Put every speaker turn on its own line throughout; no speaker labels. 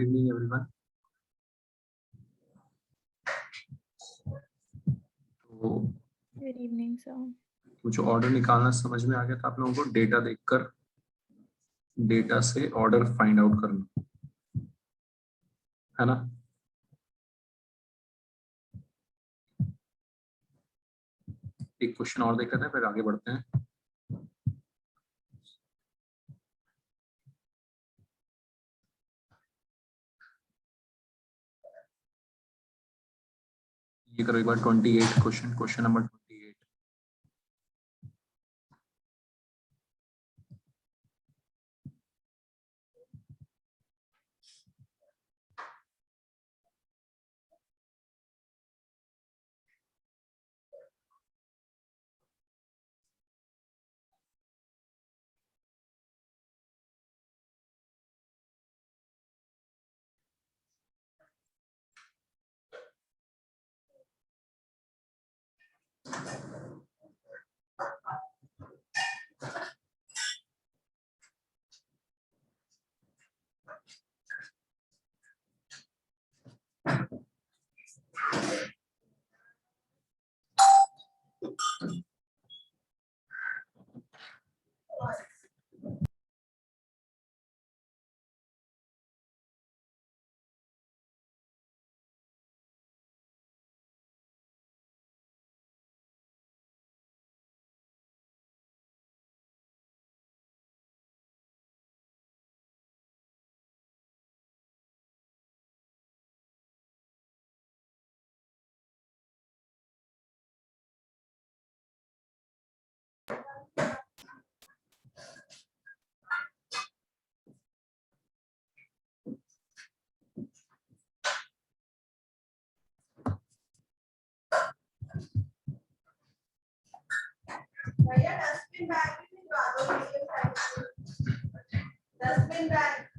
evening everyone. तो
good evening sir.
कुछ order निकालना समझ में आ गया था आप लोगों को? डेटा देखकर डेटा से ऑर्डर फाइंड आउट करना है ना। एक क्वेश्चन और देख लेते हैं फिर आगे बढ़ते हैं। ये करो एक बार 28 क्वेश्चन नंबर 28।
डस्टबिन बैग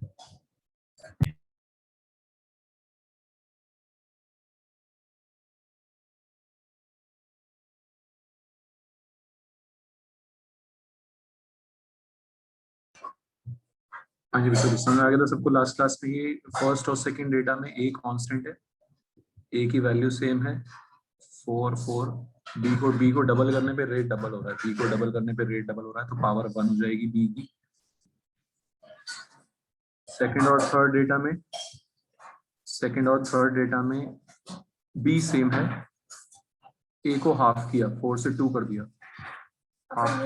हाँ जी बिल्कुल समझ आ गया था सबको। लास्ट क्लास में ये फर्स्ट और सेकंड डेटा में एक कांस्टेंट है, ए की वैल्यू सेम है 4 4। बी को डबल करने पे रेट डबल हो रहा है, बी को डबल करने पे रेट डबल हो रहा है, तो पावर 1 हो जाएगी बी की। सेकंड और थर्ड डेटा में बी सेम है, ए को हाफ किया, 4 से 2 कर दिया। हाफ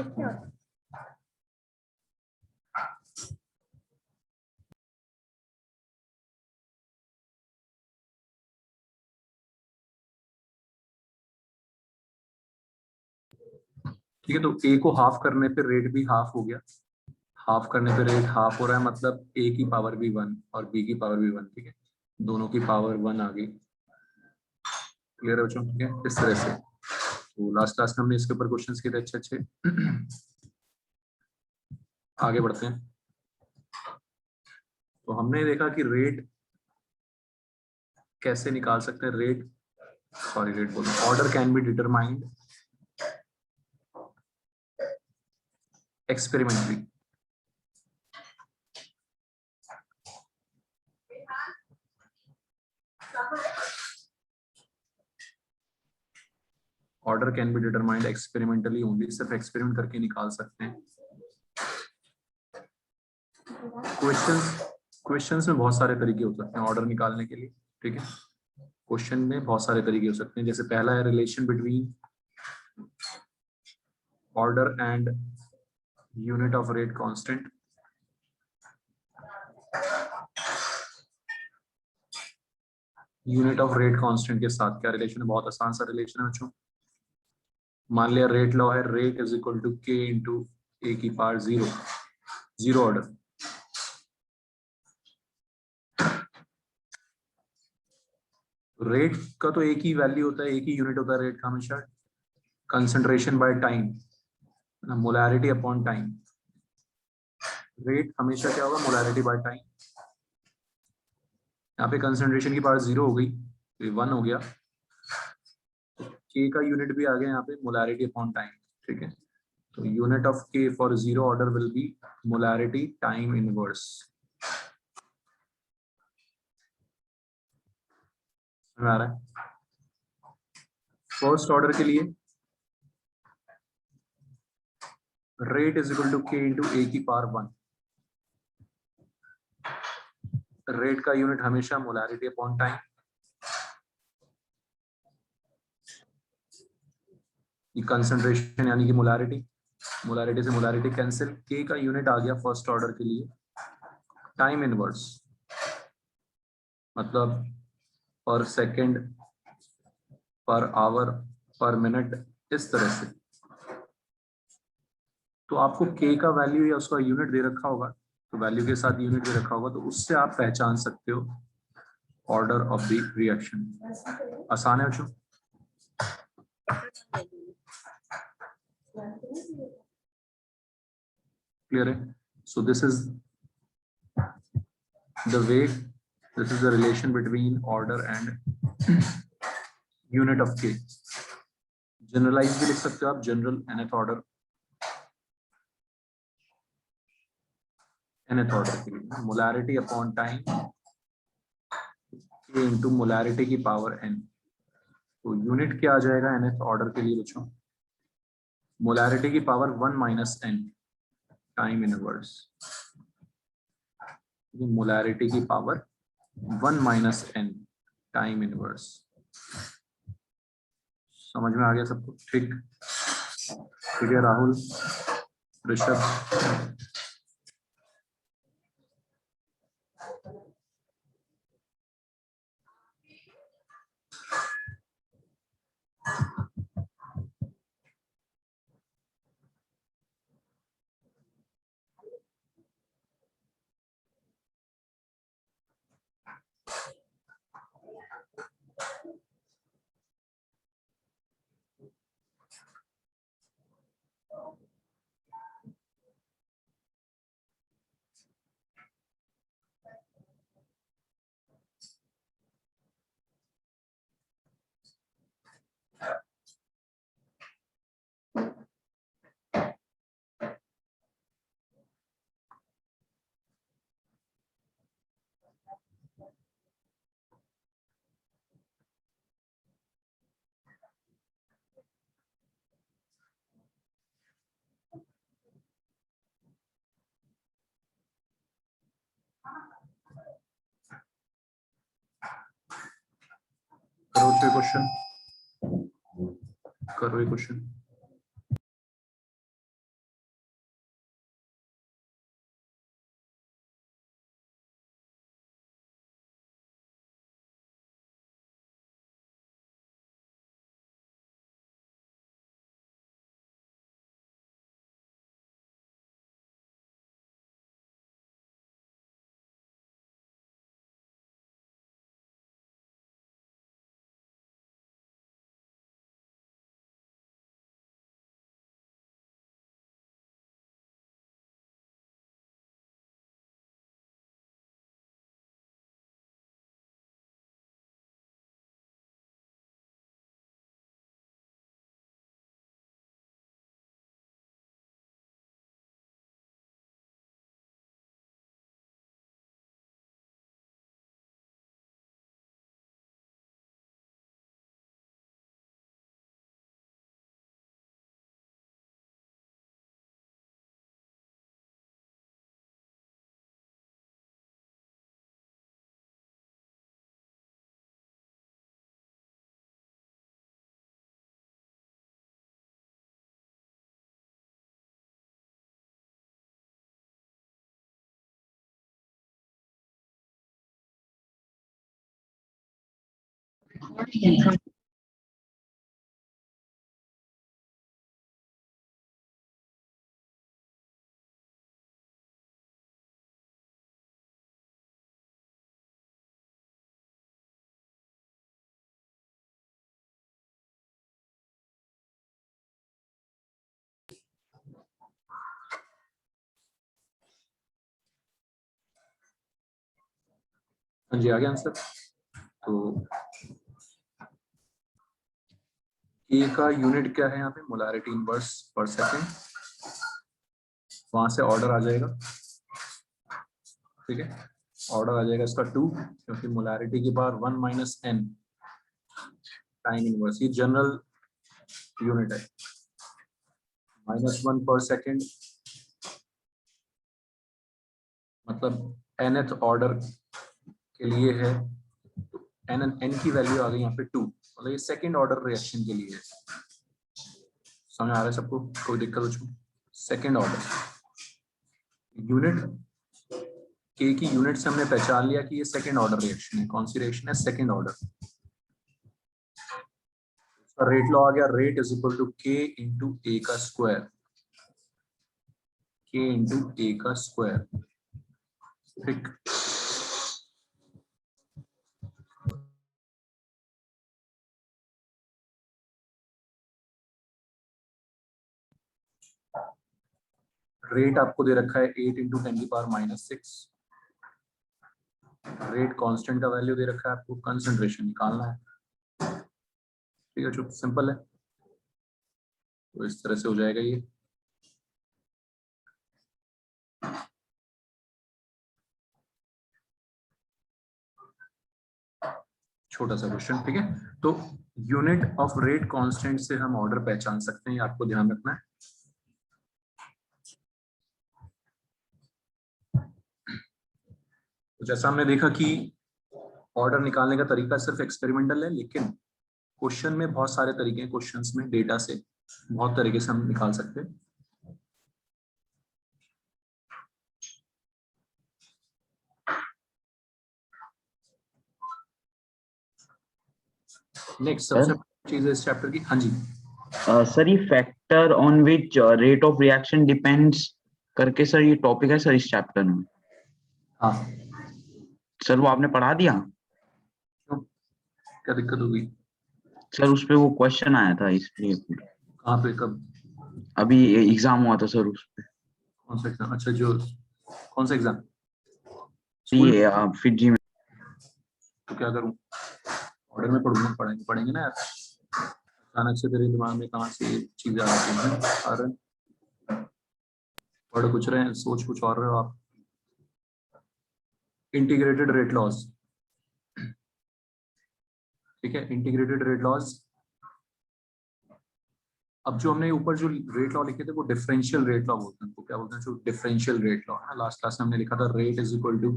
ठीक है, तो ए को हाफ करने पे रेट भी हाफ हो गया, हाफ करने पे रेट हाफ हो रहा है, मतलब ए की पावर भी 1 और बी की पावर भी 1। ठीक है, दोनों की पावर 1 आ गई। क्लियर है बच्चों? ठीक है, इस तरह से। तो लास्ट क्लास में हमने इसके ऊपर क्वेश्चंस किए थे अच्छे अच्छे। आगे बढ़ते हैं। तो हमने देखा कि रेट कैसे निकाल सकते हैं। रेट बोलो, order can be determined experimentally. Order can be determined experimentally only, सिर्फ एक्सपेरिमेंट करके निकाल सकते हैं। क्वेश्चंस में बहुत सारे तरीके हो सकते हैं ऑर्डर निकालने के लिए। ठीक है, क्वेश्चन में बहुत सारे तरीके हो सकते हैं। जैसे पहला है relation between order and unit of rate constant. Unit of rate constant के साथ क्या रिलेशन है? बहुत आसान सा रिलेशन है बच्चों। मान लिया रेट लॉ है, rate is equal to k into A की पावर 0, जीरो ऑर्डर। रेट का तो एक ही वैल्यू होता है, एक ही यूनिट होता है रेट का हमेशा। Concentration by time, molarity upon time. Rate हमेशा क्या होगा? Molarity by time. यहाँ पे कंसंट्रेशन की पावर 0 हो गई, 1 हो गया। के का यूनिट भी आ गया यहाँ पे, मोलैरिटी अपॉन टाइम। ठीक है, तो unit of K for 0 order will be molarity time inverse. समझ आ रहा है? फर्स्ट ऑर्डर के लिए rate is equal to k into A की पावर 1। रेट का यूनिट हमेशा मोलैरिटी अपॉन टाइम, कंसंट्रेशन यानी कि मोलैरिटी, मोलैरिटी से मोलैरिटी कैंसिल, के का यूनिट आ गया फर्स्ट ऑर्डर के लिए टाइम इनवर्स, मतलब पर सेकंड, पर आवर, पर मिनट, इस तरह से। तो आपको के का वैल्यू या उसका यूनिट दे रखा होगा, तो वैल्यू के साथ यूनिट दे रखा होगा, तो उससे आप पहचान सकते हो ऑर्डर ऑफ द रिएक्शन। आसान है बच्चों? क्लियर है? So this is the way, this is the relation between order and unit of k. Generalise भी लिख सकते हो आप, general nth order, nth order के लिए molarity upon time k into molarity की पावर n। तो यूनिट क्या आ जाएगा nth ऑर्डर के लिए बच्चों? मोलैरिटी की power 1 minus n time inverse, molarity की power 1 minus n time inverse. समझ में आ गया सबको? ठीक, ठीक है राहुल, ऋषभ। करो ये क्वेश्चन, करो ये क्वेश्चन। हाँ जी, आ गया आंसर। तो ए का यूनिट क्या है यहाँ पे? मोलैरिटी इनवर्स पर सेकंड, वहां से ऑर्डर आ जाएगा, ठीक है, ऑर्डर आ जाएगा इसका 2, क्योंकि मोलैरिटी की power 1 minus n time inverse, ये जनरल यूनिट है, -1 पर सेकेंड, मतलब nth ऑर्डर के लिए है, तो n की वैल्यू आ गई यहाँ पे 2, मतलब ये सेकेंड ऑर्डर रिएक्शन के लिए है। समझ आ रहा है सबको, कोई दिक्कत उसको? सेकेंड ऑर्डर यूनिट, के की यूनिट से हमने पहचान लिया कि ये सेकेंड ऑर्डर रिएक्शन है। कौन सी रिएक्शन है? Second order. उसका रेट लॉ आ गया, rate is equal to k into ए का स्क्वायर, के इंटू ए का स्क्वायर। ठीक, रेट आपको दे रखा है 8 इंटू 10⁻⁻⁶। रेट कांस्टेंट का वैल्यू दे रखा है आपको, कंसंट्रेशन निकालना है। ठीक है, जो सिंपल है, तो इस तरह से हो जाएगा ये। छोटा सा क्वेश्चन, ठीक है। तो यूनिट ऑफ रेट कांस्टेंट से हम ऑर्डर पहचान सकते हैं, आपको ध्यान रखना है। तो जैसा हमने देखा कि ऑर्डर निकालने का तरीका सिर्फ एक्सपेरिमेंटल है, लेकिन क्वेश्चन में बहुत सारे तरीके हैं, क्वेश्चंस में डेटा से बहुत तरीके से हम निकाल सकते हैं। नेक्स्ट सबसे चीज है इस चैप्टर की। हाँ जी
सर, ये factor on which rate of reaction depends करके सर ये टॉपिक है सर इस चैप्टर में।
हाँ
सर वो आपने पढ़ा दिया?
क्यों, क्या दिक्कत होगी?
सर उस पे वो क्वेश्चन आया था इसलिए।
कहाँ पे, कब?
अभी एग्जाम हुआ था सर उस पे।
कौन सा एग्जाम? अच्छा, जो कौन सा एग्जाम?
ये फिजी में।
तो क्या करूं, ऑर्डर में पढ़ूंगा? पढ़ेंगे ना यार। अचानक से तेरे दिमाग में कहाँ से चीजें आ जाती हैं? अरे पढ़ कुछ रहे हैं, सोच कुछ और रहे हो आप। इंटीग्रेटेड रेट लॉस, ठीक है, इंटीग्रेटेड रेट लॉस। अब जो हमने ऊपर जो रेट लॉ लिखे थे वो डिफरेंशियल रेट लॉ बोलते हैं, तो क्या बोलते हैं? जो डिफरेंशियल रेट लॉ है, लास्ट क्लास में हमने लिखा था rate is equal to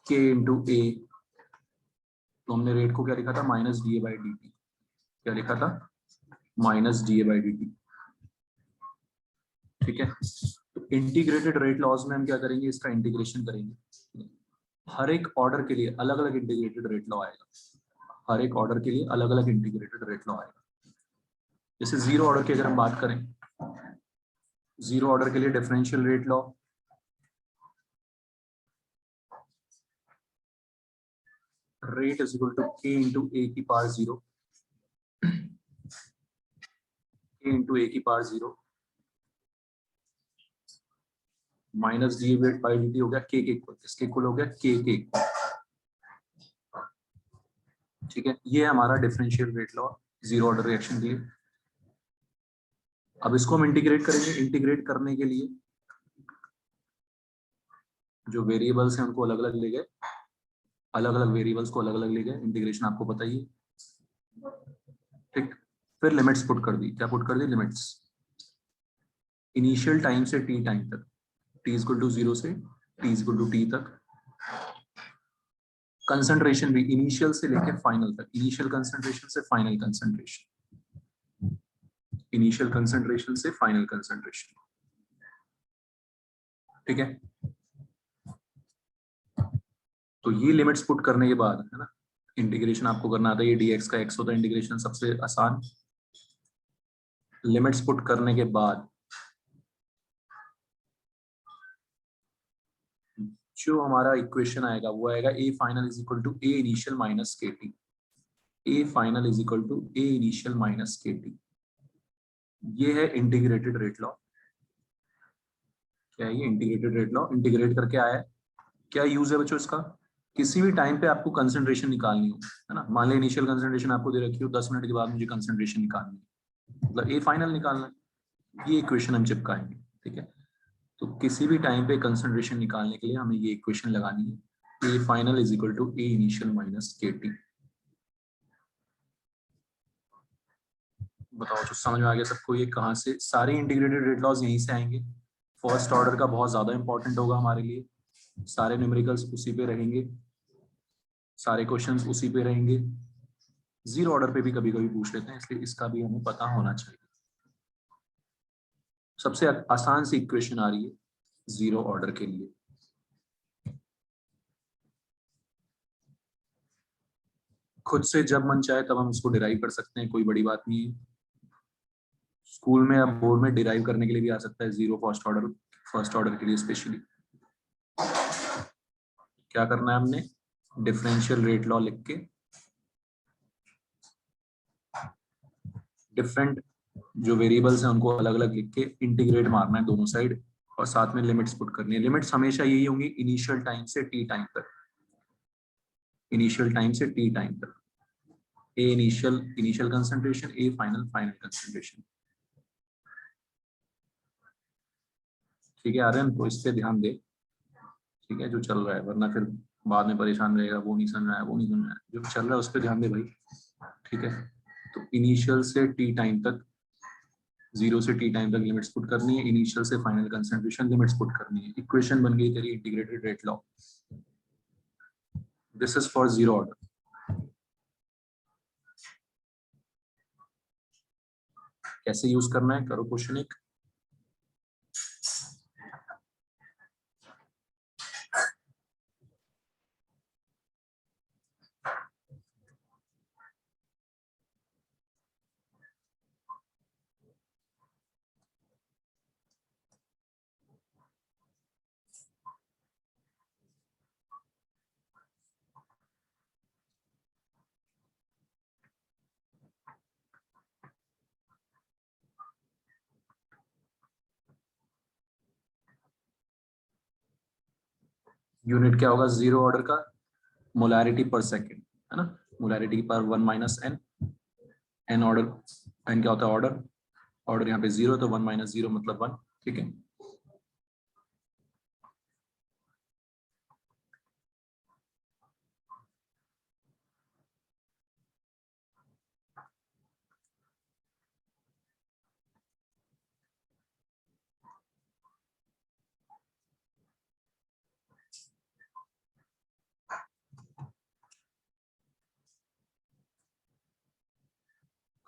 k into ए। तो हमने रेट को क्या लिखा था? -da/dt। क्या लिखा था? -da/dt। ठीक है, तो इंटीग्रेटेड रेट लॉज में हम क्या करेंगे? इसका इंटीग्रेशन करेंगे। हर एक ऑर्डर के लिए अलग अलग इंटीग्रेटेड रेट लॉ आएगा, हर एक ऑर्डर के लिए अलग अलग इंटीग्रेटेड रेट लॉ आएगा। जैसे जीरो ऑर्डर की अगर हम बात करें, जीरो ऑर्डर के लिए differential rate law, rate is equal to k into A की पावर 0, के इंटू ए की पावर 0 -da/dt हो गया के के इक्वल, इसके इक्वल हो गया के। ठीक है, ये हमारा differential rate law zero order reaction के लिए। अब इसको हम इंटीग्रेट करेंगे। इंटीग्रेट करने के लिए जो वेरिएबल्स हैं उनको अलग अलग ले गए, अलग अलग वेरिएबल्स को अलग अलग ले गए, इंटीग्रेशन आपको पता ही है। ठीक, फिर लिमिट्स पुट कर दी। क्या पुट कर दी? लिमिट्स। इनिशियल टाइम से टी टाइम तक, t इक्वल टू 0 से t इक्वल टू t तक। कंसंट्रेशन भी इनिशियल से लेकर फाइनल तक, इनिशियल कंसंट्रेशन से फाइनल कंसंट्रेशन, इनिशियल कंसंट्रेशन से फाइनल कंसंट्रेशन। ठीक है, तो ये लिमिट्स पुट करने के बाद है ना, इंटीग्रेशन आपको करना आता है। ये dx का x होता है, इंटीग्रेशन सबसे आसान। लिमिट्स पुट करने के बाद जो हमारा इक्वेशन आएगा वो आएगा a final is equal to a initial minus kt। a final is equal to a initial minus kt। ये है इंटीग्रेटेड रेट लॉ। क्या है ये? Integrated rate law. इंटीग्रेट करके आया है। क्या यूज है बच्चों इसका? किसी भी टाइम पे आपको कंसंट्रेशन निकालनी हो, है ना, मान लो इनिशियल कंसंट्रेशन आपको दे रखी हो, 10 मिनट के बाद मुझे कंसंट्रेशन निकालनी है, मतलब ए फाइनल निकालना है, ये इक्वेशन हम चिपकाएंगे। ठीक है, तो किसी भी टाइम पे कंसंट्रेशन निकालने के लिए हमें ये इक्वेशन लगानी है। A final is equal to A initial minus k t. बताओ जो समझ में आ गया सबको, ये कहाँ से सारे इंटीग्रेटेड रेट लॉज यहीं से आएंगे। फर्स्ट ऑर्डर का बहुत ज्यादा इंपॉर्टेंट होगा हमारे लिए, सारे न्यूमेरिकल्स उसी पे रहेंगे, सारे क्वेश्चंस उसी पे रहेंगे। जीरो ऑर्डर पे भी कभी कभी पूछ लेते हैं, इसलिए इसका भी हमें पता होना चाहिए। सबसे आसान सी इक्वेशन आ रही है जीरो ऑर्डर के लिए। खुद से जब मन चाहे तब हम इसको डिराइव कर सकते हैं, कोई बड़ी बात नहीं है। स्कूल में या बोर्ड में डिराइव करने के लिए भी आ सकता है जीरो फर्स्ट ऑर्डर के लिए स्पेशली। क्या करना है हमने, डिफरेंशियल रेट लॉ लिख के डिफरेंट जो वेरिएबल्स हैं उनको अलग अलग लिख के इंटीग्रेट मारना है दोनों साइड, और साथ में लिमिट्स पुट करनी है। लिमिट्स हमेशा यही होंगी इनिशियल टाइम से टी टाइम तक, इनिशियल टाइम से टी टाइम तक। A initial concentration, A final concentration. ठीक है आर्यन, तो इस पे ध्यान दे, ठीक है जो चल रहा है, वरना फिर बाद में परेशान रहेगा, वो नहीं समझ रहा है, वो नहीं समझ रहा है, जो चल रहा है उस पर ध्यान दे भाई। ठीक है, तो इनिशियल से टी टाइम तक, जीरो से टी टाइम तक लिमिट्स पुट करनी है, इनिशियल से फाइनल कंसंट्रेशन लिमिट्स पुट करनी है। इक्वेशन बन गई तेरी integrated rate law. This is for zero order. कैसे यूज करना है, करो क्वेश्चन एक। यूनिट क्या होगा जीरो ऑर्डर का, मोलैरिटी पर सेकेंड, है ना। मोलैरिटी पर 1 minus n, n order, n क्या होता है ऑर्डर, ऑर्डर यहाँ पे जीरो, तो 1 माइनस जीरो मतलब 1। ठीक है,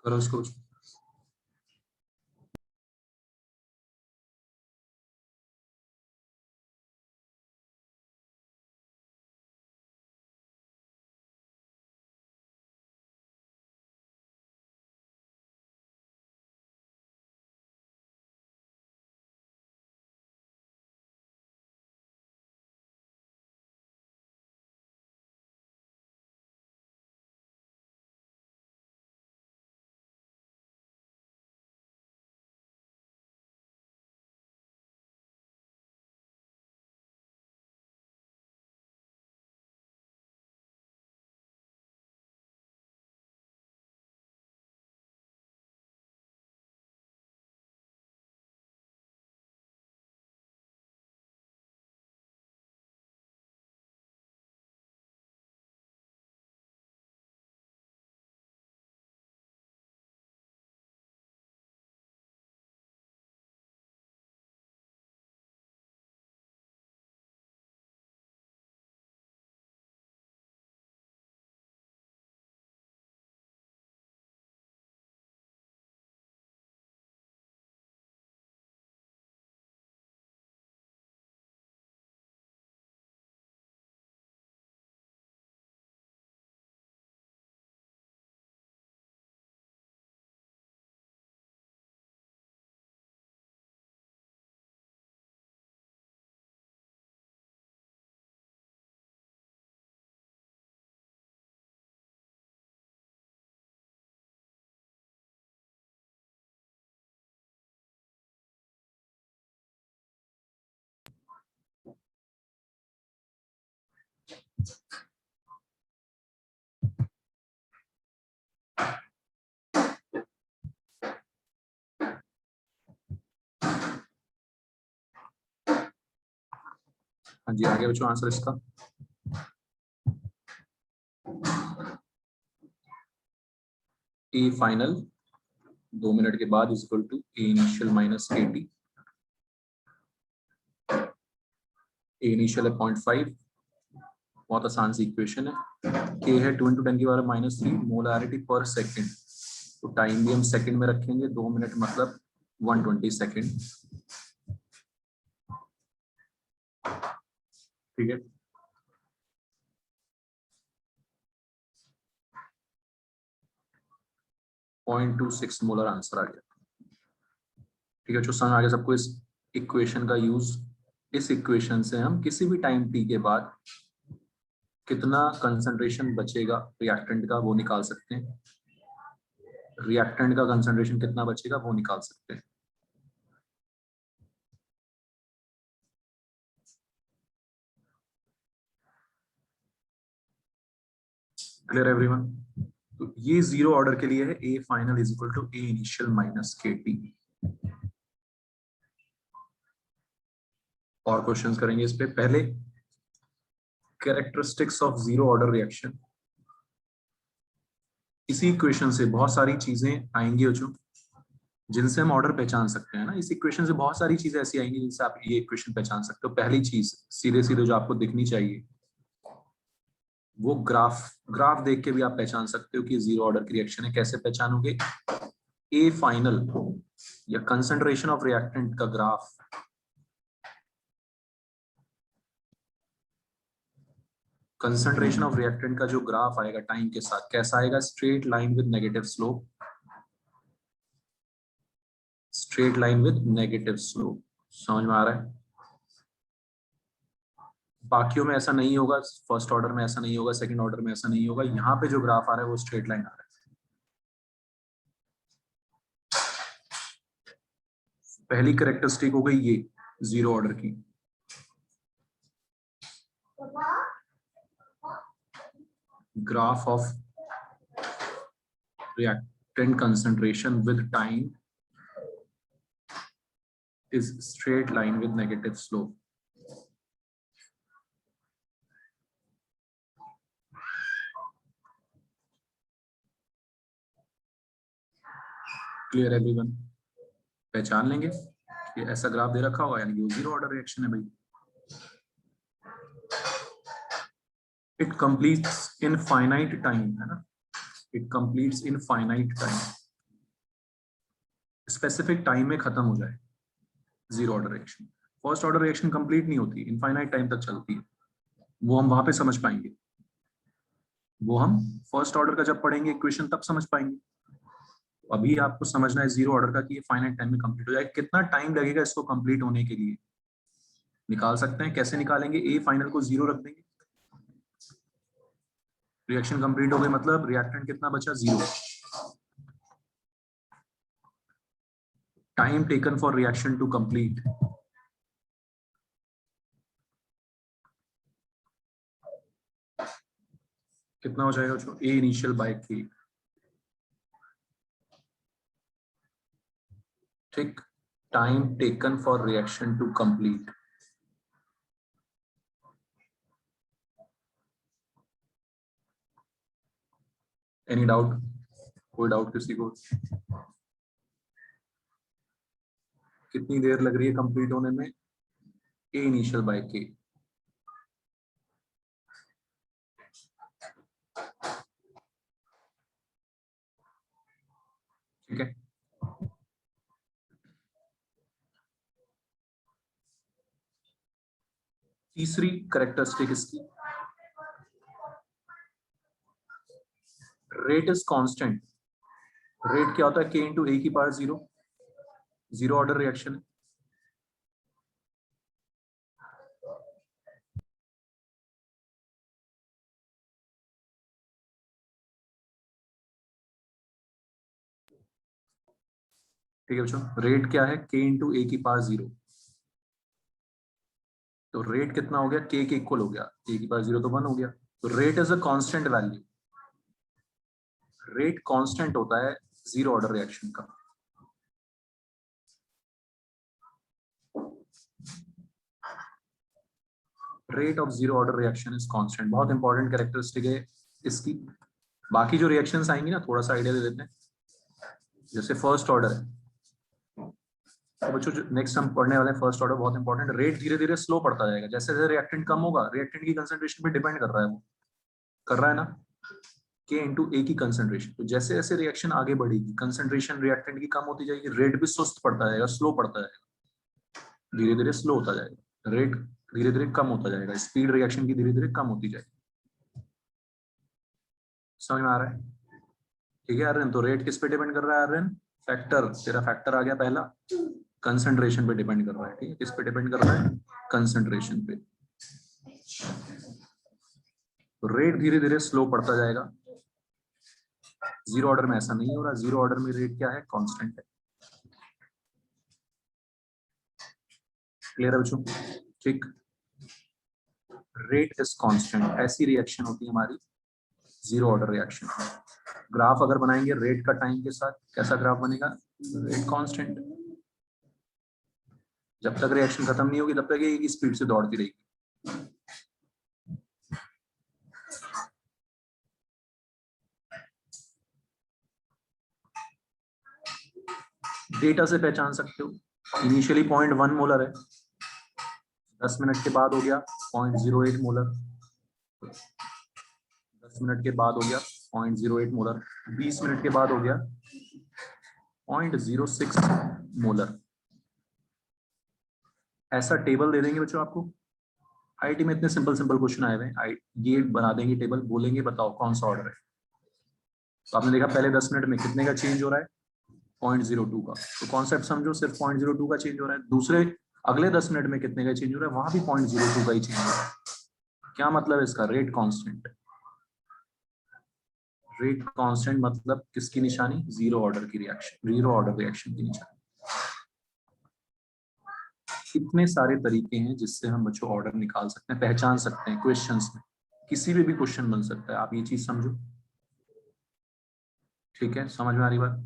करो उसको। हाँ जी, आगे बच्चों आंसर इसका। ए फाइनल 2 मिनट के बाद is equal to A initial minus k t. A initial है 0.5, बहुत आसान सी इक्वेशन है। के है 2 × 10⁻³ मोलारिटी पर सेकेंड, तो टाइम भी हम सेकंड में रखेंगे, 2 मिनट मतलब 120 सेकेंड। ठीक है, .26 मोलर आंसर आ गया। ठीक है, जो समझ आ गया सबको इस इक्वेशन का यूज। इस इक्वेशन से हम किसी भी टाइम टी के बाद कितना कंसंट्रेशन बचेगा रिएक्टेंट का वो निकाल सकते हैं। रिएक्टेंट का कंसंट्रेशन कितना बचेगा वो निकाल सकते हैं। Clear everyone? तो ये जीरो ऑर्डर के लिए है, A final is equal to A initial minus k t. और क्वेश्चंस करेंगे इस पे। पहले characteristics of zero order reaction. इसी इक्वेशन से बहुत सारी चीजें आएंगी जो जिनसे हम ऑर्डर पहचान सकते हैं ना। इस इक्वेशन से बहुत सारी चीजें ऐसी आएंगी जिनसे आप ये इक्वेशन पहचान सकते हो। पहली चीज सीधे सीधे जो आपको दिखनी चाहिए वो ग्राफ देख के भी आप पहचान सकते हो कि जीरो ऑर्डर की रिएक्शन है। कैसे पहचानोगे? ए फाइनल या कंसंट्रेशन ऑफ रिएक्टेंट का ग्राफ कंसंट्रेशन ऑफ रिएक्टेंट का जो ग्राफ आएगा टाइम के साथ कैसा आएगा? Straight line with negative slope. Straight line with negative slope. समझ में आ रहा है? बाकियों में ऐसा नहीं होगा, फर्स्ट ऑर्डर में ऐसा नहीं होगा, सेकंड ऑर्डर में ऐसा नहीं होगा। यहाँ पे जो ग्राफ आ रहा है वो स्ट्रेट लाइन आ रहा है। पहली कैरेक्टरिस्टिक हो गई ये जीरो ऑर्डर की। Graph of reactant concentration with time is straight line with negative slope. Clear everyone? पहचान लेंगे ये ऐसा ग्राफ दे रखा होगा यानी जीरो ऑर्डर रिएक्शन है भाई। It completes in finite time, है ना? It completes in finite time. Specific time में खत्म हो जाए zero order reaction. First order reaction complete नहीं होती, इनफाइनाइट टाइम तक चलती है। वो हम वहां पे समझ पाएंगे, वो हम फर्स्ट ऑर्डर का जब पढ़ेंगे इक्वेशन तब समझ पाएंगे। अभी आपको समझना है जीरो ऑर्डर का कि ये फाइनाइट टाइम में कंप्लीट हो जाए। कितना टाइम लगेगा इसको कंप्लीट होने के लिए निकाल सकते हैं। कैसे निकालेंगे? ए फाइनल को जीरो रख देंगे, रिएक्शन कंप्लीट हो गई मतलब रिएक्टेंट कितना बचा? Zero. Time taken for reaction to complete कितना हो जाएगा? जो ए इनिशियल बाय के। ठीक, time taken for reaction to complete. Any doubt? कोई डाउट किसी को? कितनी देर लग रही है कंप्लीट होने में? ए इनिशियल बाय के। ठीक है, तीसरी कैरेक्टरिस्टिक इसकी रेट इज कांस्टेंट। रेट क्या होता है? के इंटू ए की power zero. Zero order reaction. ठीक है बच्चों, रेट क्या है? के इंटू ए की पावर जीरो। तो रेट कितना हो गया? के इक्वल हो गया, ए की पावर जीरो तो 1 हो गया। तो rate is a constant value. Rate constant होता है जीरो ऑर्डर रिएक्शन का। Rate of zero order reaction is constant. बहुत इंपॉर्टेंट कैरेक्टरिस्टिक है, इसकी। बाकी जो रिएक्शंस आएंगी ना, थोड़ा सा आइडिया दे देते हैं। जैसे फर्स्ट ऑर्डर है, तो बच्चों जो नेक्स्ट हम पढ़ने वाले हैं फर्स्ट ऑर्डर, बहुत इंपॉर्टेंट। रेट धीरे धीरे स्लो पड़ता जाएगा, जैसे जैसे रिएक्टेंट कम होगा, रिएक्टेंट की कंसंट्रेशन पे डिपेंड कर रहा है, वो कर रहा है ना, K इंटू ए की कंसंट्रेशन। तो जैसे जैसे रिएक्शन आगे बढ़ेगी, कंसंट्रेशन रिएक्टेंट की कम होती जाएगी, रेट भी सुस्त पड़ता जाएगा, स्लो पड़ता जाएगा, धीरे धीरे स्लो होता जाएगा, रेट धीरे धीरे कम होता जाएगा, स्पीड रिएक्शन की धीरे धीरे कम होती जाएगी। समझ में आ रहा है? ठीक है आर्यन, तो रेट किस पे डिपेंड कर रहा है आर्यन? फैक्टर, तेरा फैक्टर आ गया पहला, कंसंट्रेशन पे डिपेंड कर रहा है। ठीक है, किस पे डिपेंड कर रहा है? कंसंट्रेशन पे। तो रेट धीरे धीरे स्लो पड़ता जाएगा। जीरो ऑर्डर में ऐसा नहीं हो रहा, जीरो ऑर्डर में रेट क्या है? कांस्टेंट है। क्लियर है बच्चों? ठीक, रेट इज कांस्टेंट, ऐसी रिएक्शन होती है हमारी जीरो ऑर्डर रिएक्शन। ग्राफ अगर बनाएंगे रेट का टाइम के साथ, कैसा ग्राफ बनेगा? Rate constant. जब तक रिएक्शन खत्म नहीं होगी तब तक ये स्पीड से दौड़ती रहेगी। डेटा से पहचान सकते हो, इनिशियली 0.1 मोलर है, 10 मिनट के बाद हो गया 0.08 मोलर, 10 मिनट के बाद हो गया 0.08 मोलर, 20 मिनट के बाद हो गया 0.06 मोलर। ऐसा टेबल दे देंगे बच्चों आपको, आईटी में इतने सिंपल सिंपल क्वेश्चन आए हुए हैं, ये बना देंगे टेबल, बोलेंगे बताओ कौन सा ऑर्डर है। तो आपने देखा पहले 10 मिनट में कितने का चेंज हो रहा है? 0.02 का। तो कॉन्सेप्ट समझो, सिर्फ 0.02 का चेंज हो रहा है। दूसरे अगले 10 मिनट में कितने का चेंज हो रहा है? वहां भी 0.02 का ही चेंज हो रहा है। क्या मतलब है इसका? Rate constant. रेट कांस्टेंट मतलब किसकी निशानी? जीरो ऑर्डर की रिएक्शन, जीरो ऑर्डर रिएक्शन की निशानी। कितने सारे तरीके हैं जिससे हम बच्चों ऑर्डर निकाल सकते हैं, पहचान सकते हैं क्वेश्चंस में, किसी भी क्वेश्चन बन सकता है, आप ये चीज समझो। ठीक है, समझ में आ रही बात?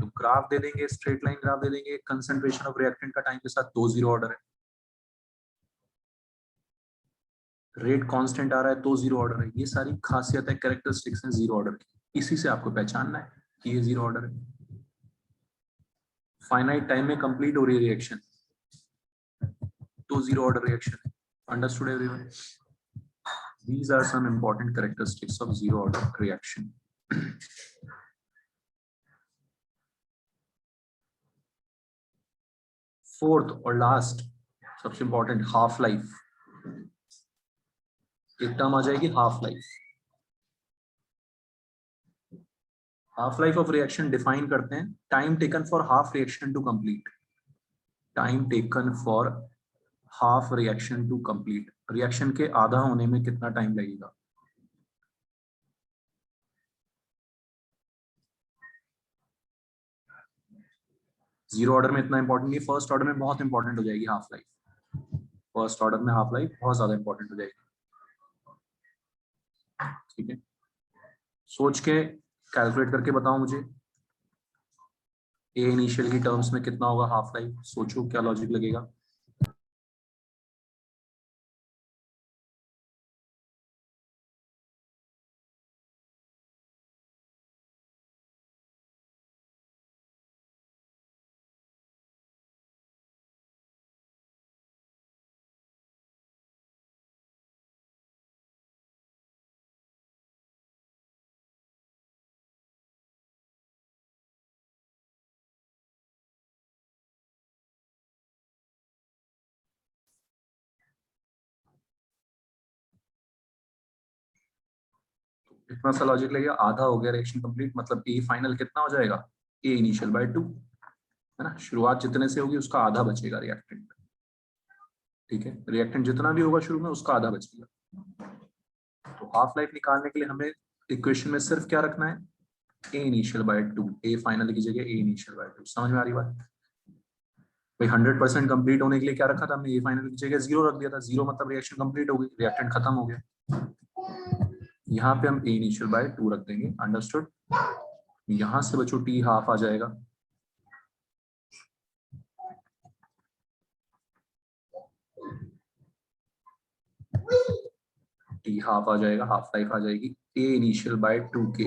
तो ग्राफ दे देंगे, स्ट्रेट लाइन ग्राफ दे देंगे, कंसंट्रेशन ऑफ रिएक्टेंट का टाइम के साथ, 2 जीरो ऑर्डर है। रेट कांस्टेंट आ रहा है तो जीरो ऑर्डर है। ये सारी खासियत है, कैरेक्टरिस्टिक्स हैं जीरो ऑर्डर की, इसी से आपको पहचानना है कि ये जीरो ऑर्डर है। फाइनाइट टाइम में कंप्लीट हो रही है रिएक्शन, तो जीरो ऑर्डर रिएक्शन है। Understood everyone? These are some important characteristics of zero order reaction. Fourth और लास्ट सबसे इंपॉर्टेंट, हाफ लाइफ। एक टर्म आ जाएगी half life. Half life of reaction define करते हैं, time taken for half reaction to complete. Time taken for half reaction to complete, reaction के आधा होने में कितना टाइम लगेगा? जीरो ऑर्डर में इतना इंपॉर्टेंट नहीं, फर्स्ट ऑर्डर में बहुत इंपॉर्टेंट हो जाएगी हाफ लाइफ। फर्स्ट ऑर्डर में हाफ लाइफ बहुत ज्यादा इंपॉर्टेंट हो जाएगी। ठीक है, सोच के कैलकुलेट करके बताओ मुझे, ए इनिशियल की टर्म्स में कितना होगा हाफ लाइफ? सोचो क्या लॉजिक लगेगा। इतना सा लॉजिक लगेगा, आधा हो गया रिएक्शन कंप्लीट, मतलब ए फाइनल कितना हो जाएगा? ए इनिशियल बाय 2, है ना। शुरुआत जितने से होगी उसका आधा बचेगा रिएक्टेंट। ठीक है, रिएक्टेंट जितना भी होगा शुरू में उसका आधा बचेगा। तो हाफ लाइफ निकालने के लिए हमें इक्वेशन में सिर्फ क्या रखना है? ए इनिशियल बाय 2, ए फाइनल की जगह ए इनिशियल बाय 2। समझ में आ रही बात? भाई 100% कंप्लीट होने के लिए क्या रखा था हमने? ए फाइनल की जगह 0 रख दिया था। 0 मतलब रिएक्शन कंप्लीट हो गई, रिएक्टेंट खत्म हो गया। यहाँ पे हम ए इनिशियल बाय 2 रख देंगे। अंडरस्टूड? यहां से बच्चों टी हाफ आ जाएगा, टी हाफ आ जाएगा, हाफ लाइफ आ जाएगी A initial by 2K.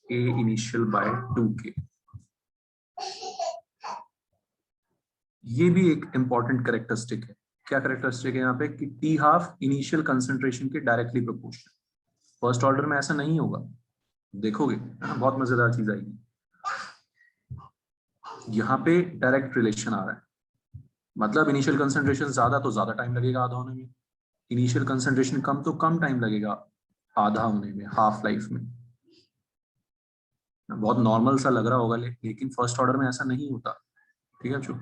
A initial by 2K. ये भी एक इंपॉर्टेंट कैरेक्टरिस्टिक है। क्या कैरेक्टरिस्टिक है यहाँ पे कि टी हाफ इनिशियल कंसंट्रेशन के डायरेक्टली प्रोपोर्शनल। फर्स्ट ऑर्डर में ऐसा नहीं होगा, देखोगे है ना, बहुत मजेदार चीज आएगी। यहाँ पे डायरेक्ट रिलेशन आ रहा है, मतलब इनिशियल कंसंट्रेशन ज्यादा तो ज्यादा टाइम लगेगा आधा होने में, इनिशियल कंसंट्रेशन कम तो कम टाइम लगेगा आधा होने में, हाफ लाइफ में। बहुत नॉर्मल सा लग रहा होगा लेकिन फर्स्ट ऑर्डर में ऐसा नहीं होता। ठीक है बच्चों,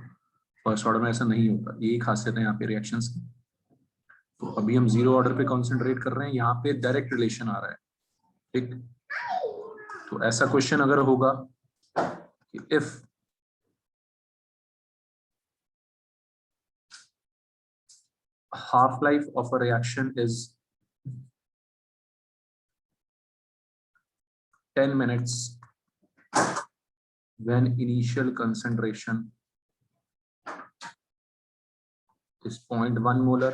फर्स्ट ऑर्डर में ऐसा नहीं होता, यही खासियत है यहाँ पे रिएक्शंस की। तो अभी हम जीरो ऑर्डर पे कॉन्सेंट्रेट कर रहे हैं, यहाँ पे डायरेक्ट रिलेशन आ रहा है। ठीक, तो ऐसा क्वेश्चन अगर होगा कि if half life of a reaction is 10 minutes when initial concentration is 0.1 molar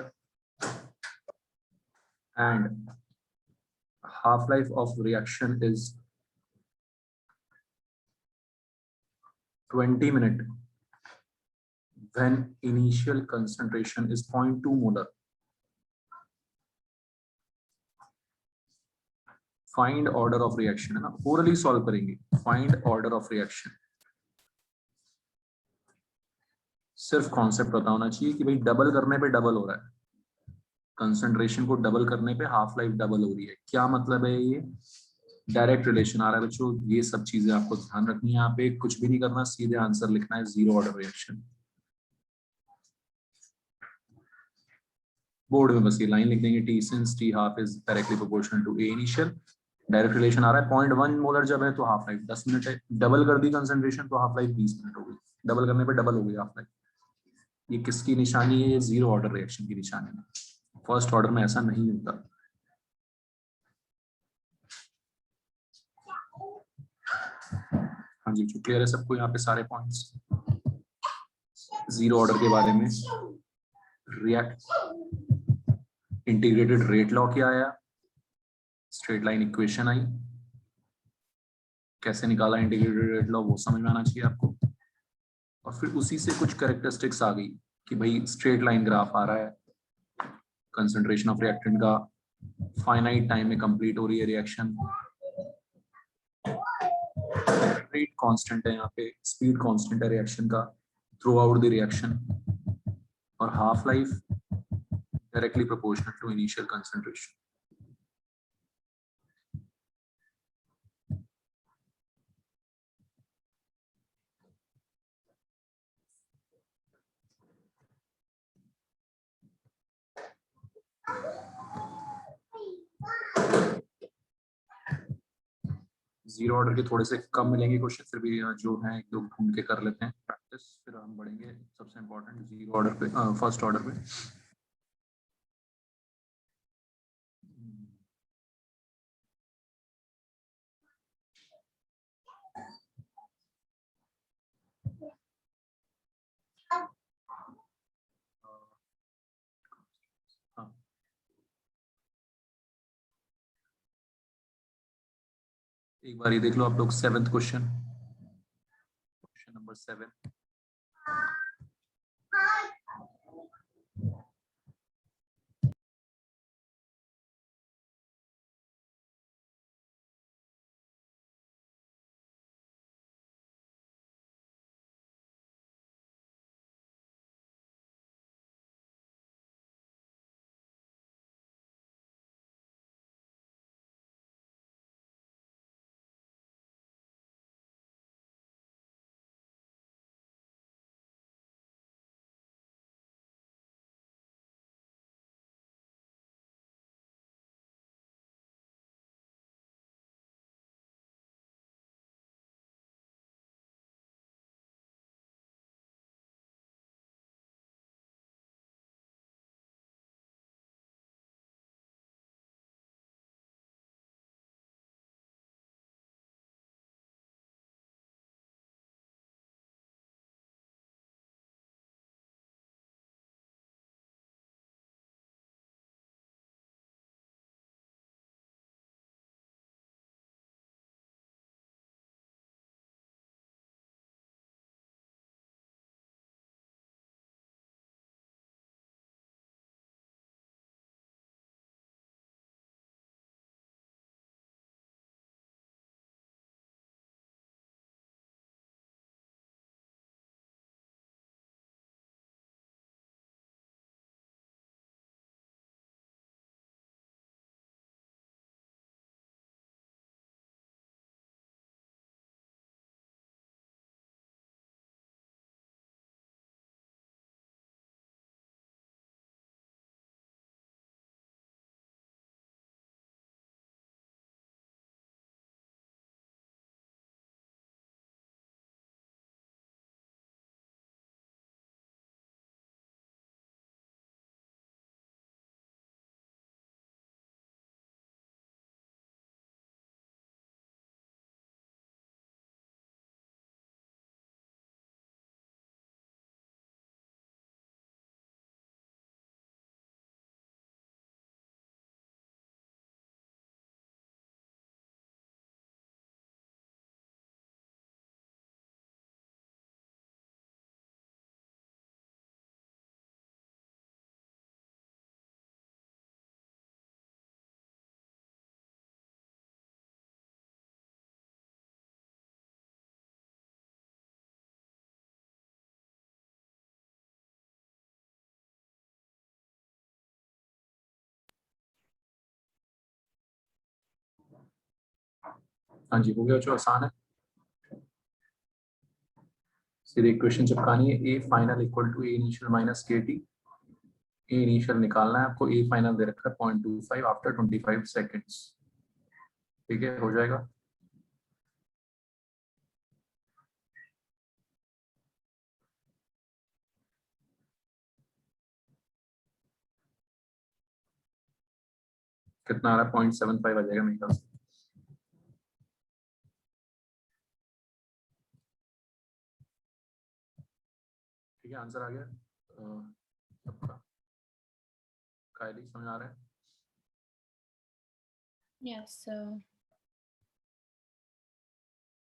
and half life of reaction is 20 minutes when initial concentration is 0.2 molar. Find order of reaction, है ना, orally solve करेंगे। Find order of reaction, सिर्फ concept पता होना चाहिए कि भाई double करने पे डबल हो रहा है, कंसंट्रेशन को डबल करने पे हाफ लाइफ डबल हो रही है। क्या मतलब है ये? डायरेक्ट रिलेशन आ रहा है बच्चों। ये सब चीजें आपको ध्यान रखनी है, यहाँ पे कुछ भी नहीं करना, सीधे आंसर लिखना है, जीरो ऑर्डर रिएक्शन। बोर्ड में बस ये लाइन लिख देंगे, T since T half is directly proportional to A initial. Direct relation आ रहा है, 0.1 मोलर जब है तो हाफ लाइफ 10 मिनट है, डबल कर दी कंसंट्रेशन तो हाफ लाइफ 20 मिनट हो गई, डबल करने पे डबल हो गई हाफ लाइफ। ये किसकी निशानी है? ये जीरो ऑर्डर रिएक्शन की निशानी है। फर्स्ट ऑर्डर में ऐसा नहीं होता। हाँ जी, क्लियर है सबको यहाँ पे सारे पॉइंट्स जीरो ऑर्डर के बारे में? रिएक्ट इंटीग्रेटेड रेट लॉ क्या आया, स्ट्रेट लाइन इक्वेशन आई, कैसे निकाला इंटीग्रेटेड रेट लॉ वो समझ में आना चाहिए आपको। और फिर उसी से कुछ कैरेक्टरिस्टिक्स आ गई कि भाई स्ट्रेट लाइन ग्राफ आ रहा है, कंसंट्रेशन ऑफ रिएक्टेंट का फाइनाइट टाइम में कंप्लीट हो रही है रिएक्शन, रेट कांस्टेंट है यहाँ पे, स्पीड कांस्टेंट है रिएक्शन का थ्रू आउट द रिएक्शन, और half life directly proportional to initial concentration. Zero order के थोड़े से कम मिलेंगे क्वेश्चन, फिर भी जो है एक दो ढूंढ के कर लेते हैं प्रैक्टिस, फिर हम बढ़ेंगे सबसे इम्पोर्टेंट जीरो ऑर्डर पे, फर्स्ट ऑर्डर पे। हाँ, एक बार ये देख लो आप लोग, सेवेंथ क्वेश्चन, क्वेश्चन नंबर 7। हाँ जी, हो गया जो आसान है। सीधे इक्वेशन चिपकानी है, A final equal to A initial minus k t. A initial निकालना है आपको, ए फाइनल दे रखा है 0.25 आफ्टर 25 सेकेंड्स। ठीक है, हो जाएगा। कितना आ रहा है? 0.75 आ जाएगा मेरे ख्याल से। ठीक है, आंसर आ गया सबका। कायली समझ आ रहा है?
Yes, sir.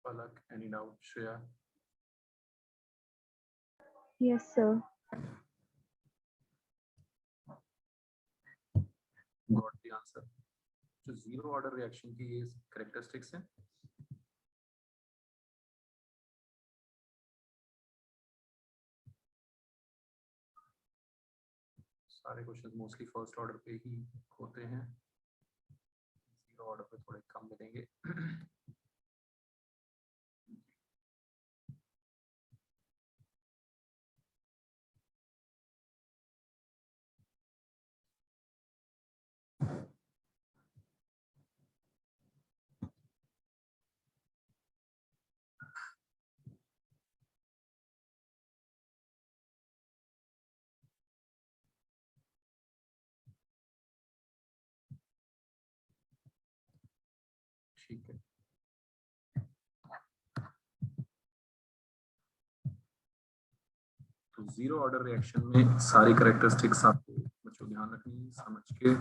Palak, any doubt? Shreya?
Yes, sir.
Got the answer. जो जीरो ऑर्डर रिएक्शन की ये कैरेक्टरिस्टिक्स हैं, सारे क्वेश्चन मोस्टली फर्स्ट ऑर्डर पे ही होते हैं, जीरो ऑर्डर पे थोड़े कम मिलेंगे। ठीक है, तो जीरो ऑर्डर रिएक्शन में सारी कैरेक्टरिस्टिक्स आपको बच्चों ध्यान रखनी है, समझ के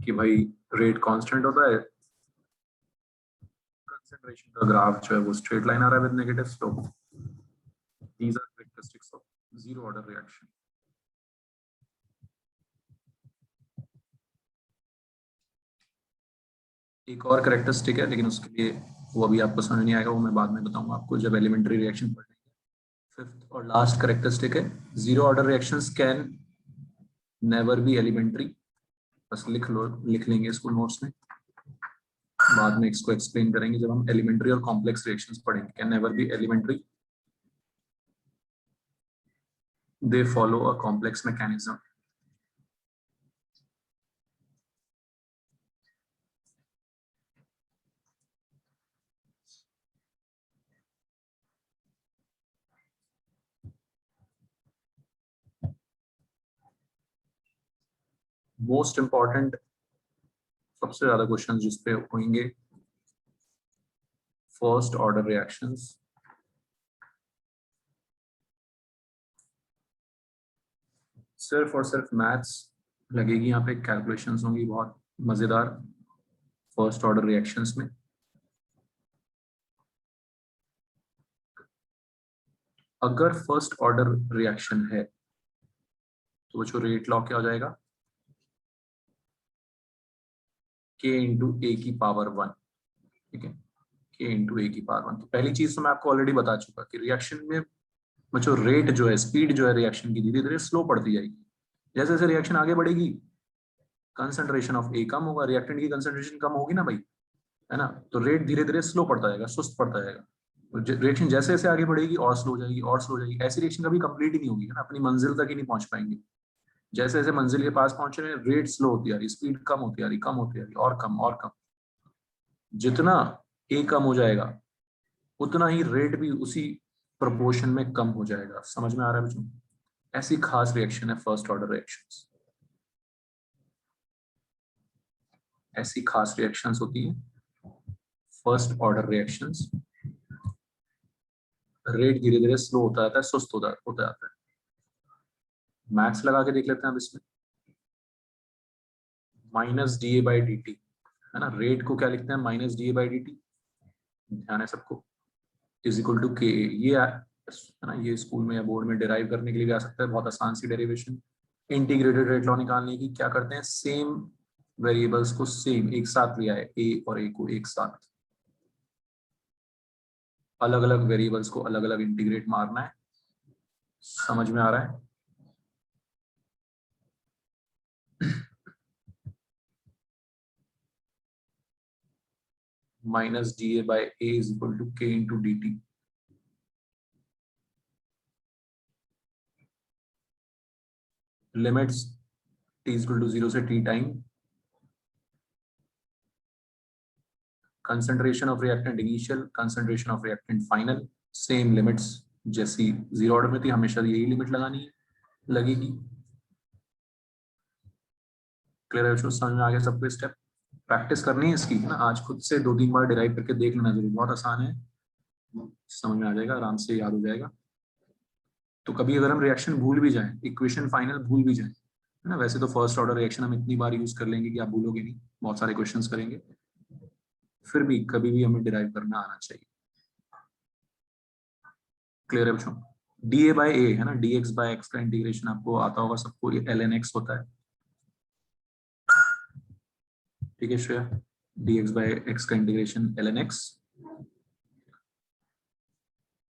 कि भाई रेट कांस्टेंट होता है, कंसंट्रेशन का ग्राफ जो है वो स्ट्रेट लाइन आ रहा है with negative slope. These are characteristics of zero order reaction. एक और कैरेक्टरिस्टिक है, लेकिन उसके लिए वो अभी आपको समझ नहीं आएगा, वो मैं बाद में बताऊंगा आपको जब एलिमेंट्री रिएक्शन पढ़ लेंगे। फिफ्थ और लास्ट कैरेक्टरिस्टिक है, zero order reactions can never be elementary. बस लिख लेंगे इसको नोट्स में, बाद में इसको एक्सप्लेन करेंगे जब हम एलिमेंट्री और कॉम्प्लेक्स रिएक्शंस पढ़ेंगे। Can never be elementary, they follow a complex mechanism. Most important सबसे ज्यादा क्वेश्चन जिस पे होंगे, फर्स्ट ऑर्डर रिएक्शंस। सिर्फ और सिर्फ मैथ्स लगेगी यहाँ पे, कैलकुलेशंस होंगी बहुत मजेदार फर्स्ट ऑर्डर रिएक्शंस में। अगर फर्स्ट ऑर्डर रिएक्शन है तो जो रेट लॉ क्या हो जाएगा? k इंटू ए की पावर 1। ठीक है, k इंटू ए की पावर 1। तो पहली चीज तो मैं आपको ऑलरेडी बता चुका कि रिएक्शन में जो रेट जो है, स्पीड जो है रिएक्शन की, धीरे धीरे स्लो पड़ती जाएगी। जैसे जैसे रिएक्शन आगे बढ़ेगी, कंसंट्रेशन ऑफ ए कम होगा, रिएक्टेंट की कंसंट्रेशन कम होगी ना भाई, है ना, तो रेट धीरे धीरे स्लो पड़ता जाएगा, सुस्त पड़ता जाएगा। रिएक्शन जैसे जैसे आगे बढ़ेगी और स्लो हो जाएगी और स्लो हो जाएगी। ऐसी रिएक्शन कभी कंप्लीट ही नहीं होगी, है ना, अपनी मंजिल तक ही नहीं पहुंच पाएंगे। जैसे जैसे मंजिल के पास पहुंच रहे हैं, रेट स्लो होती आ रही, स्पीड कम होती आ रही, कम होती आ रही, और कम और कम। जितना ए कम हो जाएगा उतना ही रेट भी उसी प्रोपोर्शन में कम हो जाएगा। समझ में आ रहा है बच्चों? ऐसी खास रिएक्शन है फर्स्ट ऑर्डर रिएक्शंस। ऐसी खास रिएक्शंस होती हैं फर्स्ट ऑर्डर रिएक्शंस। रेट धीरे धीरे स्लो होता जाता है, सुस्त होता जाता है। मैथ्स लगा के देख लेते हैं अब इसमें। Minus D A by D T, है ना, रेट को क्या लिखते हैं? Minus D A by D T, ध्यान है सबको, इज इक्वल टू के। ये है ना, ये स्कूल में या बोर्ड में डिराइव करने के लिए भी आ सकता है, बहुत आसान सी डेरिवेशन। इंटीग्रेटेड रेट लॉ निकालने की क्या करते हैं? सेम वेरिएबल्स को सेम एक साथ लिया है, ए और ए को एक साथ, अलग अलग वेरिएबल्स को अलग अलग इंटीग्रेट मारना है। समझ में आ रहा है? minus dA by A is equal to K into dt. Limits t is equal to 0 से t time. Concentration of reactant initial, concentration of reactant final, same limits जैसी जीरो ऑर्डर में थी हमेशा यही लिमिट लगानी है, लगेगी. क्लियर है बच्चों, समझ में आ गया सबको स्टेप? प्रैक्टिस करनी है इसकी, है ना. आज खुद से 2-3 बार डिराइव करके देख लेना जरूर, बहुत आसान है, समझ में आ जाएगा, आराम से याद हो जाएगा. तो कभी अगर हम रिएक्शन भूल भी जाएं, इक्वेशन फाइनल भूल भी जाएं, है ना, वैसे तो फर्स्ट ऑर्डर रिएक्शन हम इतनी बार यूज कर लेंगे कि आप भूलोगे नहीं, बहुत सारे क्वेश्चंस करेंगे, फिर भी कभी भी हमें डिराइव करना आना चाहिए. क्लियर है बच्चों? dA by A है ना, dx by x का इंटीग्रेशन आपको आता होगा सबको, ये ln x होता है. ठीक है श्रेया, dx by x का इंटीग्रेशन ln x.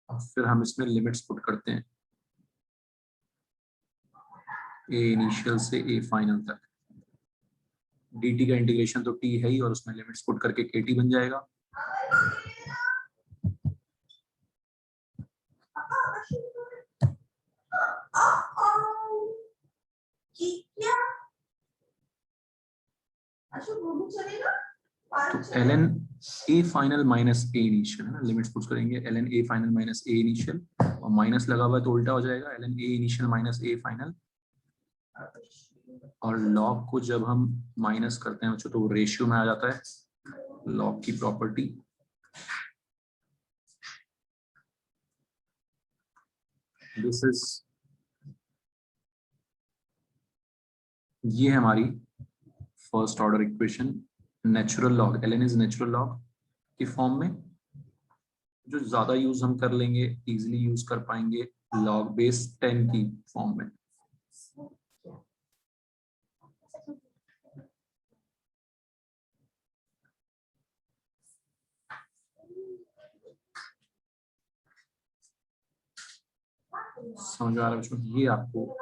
फिर हम इसमें लिमिट्स पुट करते हैं a इनिशियल से a फाइनल तक. dt का इंटीग्रेशन तो t है ही, और उसमें लिमिट्स पुट करके kt बन जाएगा. तो ln a final minus a initial है ना, लिमिट्स पुट करेंगे ln a final minus a initial, और माइनस लगा हुआ है तो उल्टा हो जाएगा, ln a initial minus a final. और लॉग को जब हम माइनस करते हैं बच्चों तो वो रेशियो में आ जाता है, लॉग की प्रॉपर्टी. दिस इज, ये है हमारी first order equation, natural log, ln is natural log की फॉर्म में, जो ज्यादा यूज हम कर लेंगे, इजीली यूज कर पाएंगे log बेस 10 की फॉर्म में. समझ आ रहा है बच्चों? ये आपको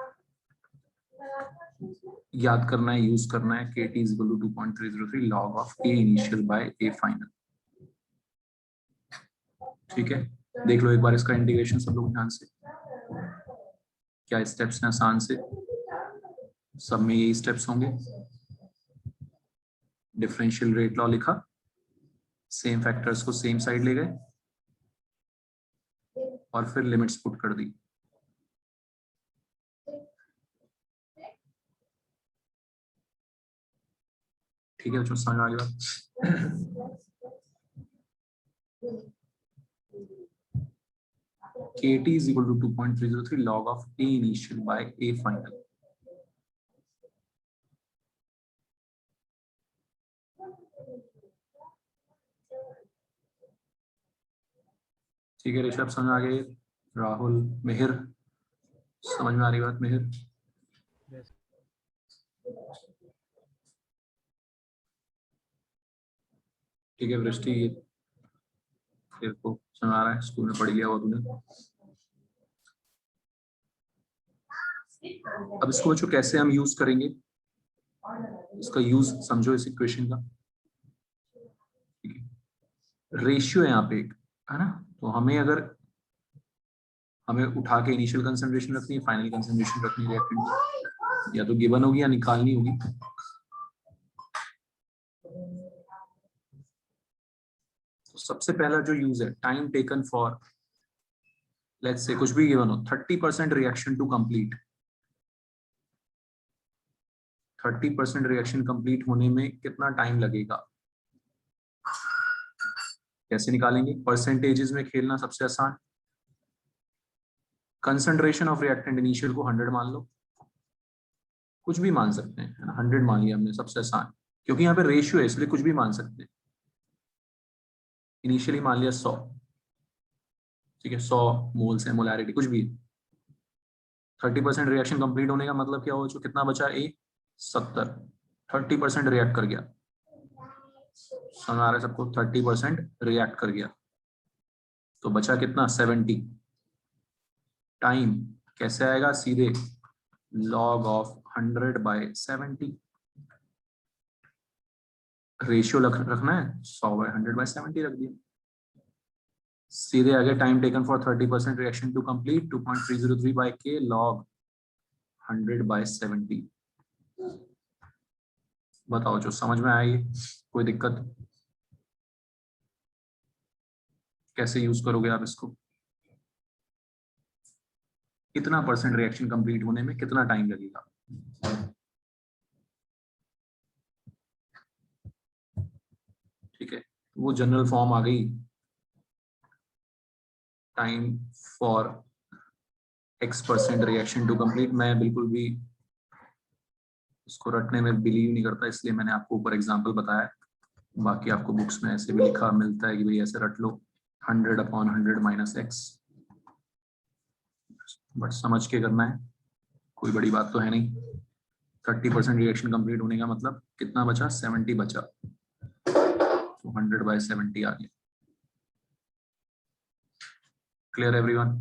याद करना है, यूज करना है. kt is equal to 2.303 log of a initial by a final. ठीक है, देख लो एक बार इसका इंटीग्रेशन सब लोग ध्यान से. क्या स्टेप्स हैं आसान से, सब में यही स्टेप्स होंगे. डिफरेंशियल रेट लॉ लिखा, सेम फैक्टर्स को सेम साइड ले गए, और फिर लिमिट्स पुट कर दी. ठीक है बच्चों, समझ आ गया? kt is equal to 2.303 log of a initial by a final. ठीक है ऋषभ, समझ आ गए? राहुल, मिहिर, समझ में आ रही बात मिहिर? ठीक है वृष्टि, फिर को समझ आ रहा है, स्कूल में पढ़ लिया हुआ तूने. अब इसको बच्चों कैसे हम यूज करेंगे, इसका यूज समझो इस इक्वेशन का. रेशियो है यहाँ पे एक, है ना, तो हमें अगर हमें उठा के इनिशियल कंसंट्रेशन रखनी है, फाइनल कंसंट्रेशन रखनी है रिएक्टेंट की, या तो गिवन होगी या निकालनी होगी. तो सबसे पहला जो यूज है, time taken for, let's say कुछ भी गिवन हो, 30% reaction to complete. 30% reaction complete होने में कितना टाइम लगेगा, कैसे निकालेंगे? परसेंटेजेस में खेलना सबसे आसान. कंसंट्रेशन ऑफ रिएक्टेंट इनिशियल को 100 मान लो, कुछ भी मान सकते हैं, है ना. 100 मान लिया हमने, सबसे आसान, क्योंकि यहाँ पे रेशियो है इसलिए कुछ भी मान सकते हैं. इनिशियली मान लिया 100, ठीक है, 100 मोल्स है, मोलैरिटी कुछ भी. 30% रिएक्शन कंप्लीट होने का मतलब क्या हो, कितना बचा? ए 70, 30% रिएक्ट कर गया. समझ आ रहा है सबको? 30% रिएक्ट कर गया, तो बचा कितना? 70. टाइम कैसे आएगा? सीधे log of 100 by 70. रेशियो रखना है 100/100/70 रख दिया। सीधे आगे time taken for 30% reaction to complete 2.303 by k log 100/70। बताओ जो समझ में आई कोई दिक्कत? कैसे यूज करोगे आप इसको? कितना परसेंट रिएक्शन कंप्लीट होने में कितना टाइम लगेगा? ठीक है, वो जनरल फॉर्म आ गई, time for x% reaction to complete. मैं बिल्कुल भी इसको रटने में बिलीव नहीं करता, इसलिए मैंने आपको ऊपर एग्जांपल बताया। बाकी आपको बुक्स में ऐसे भी लिखा मिलता है कि भाई ऐसे रट लो 100/100 - x, बट समझ के करना है, कोई बड़ी बात तो है नहीं। 30% रिएक्शन कंप्लीट होने का मतलब कितना बचा? 70 बचा, तो 100/70 आ गया। Clear everyone?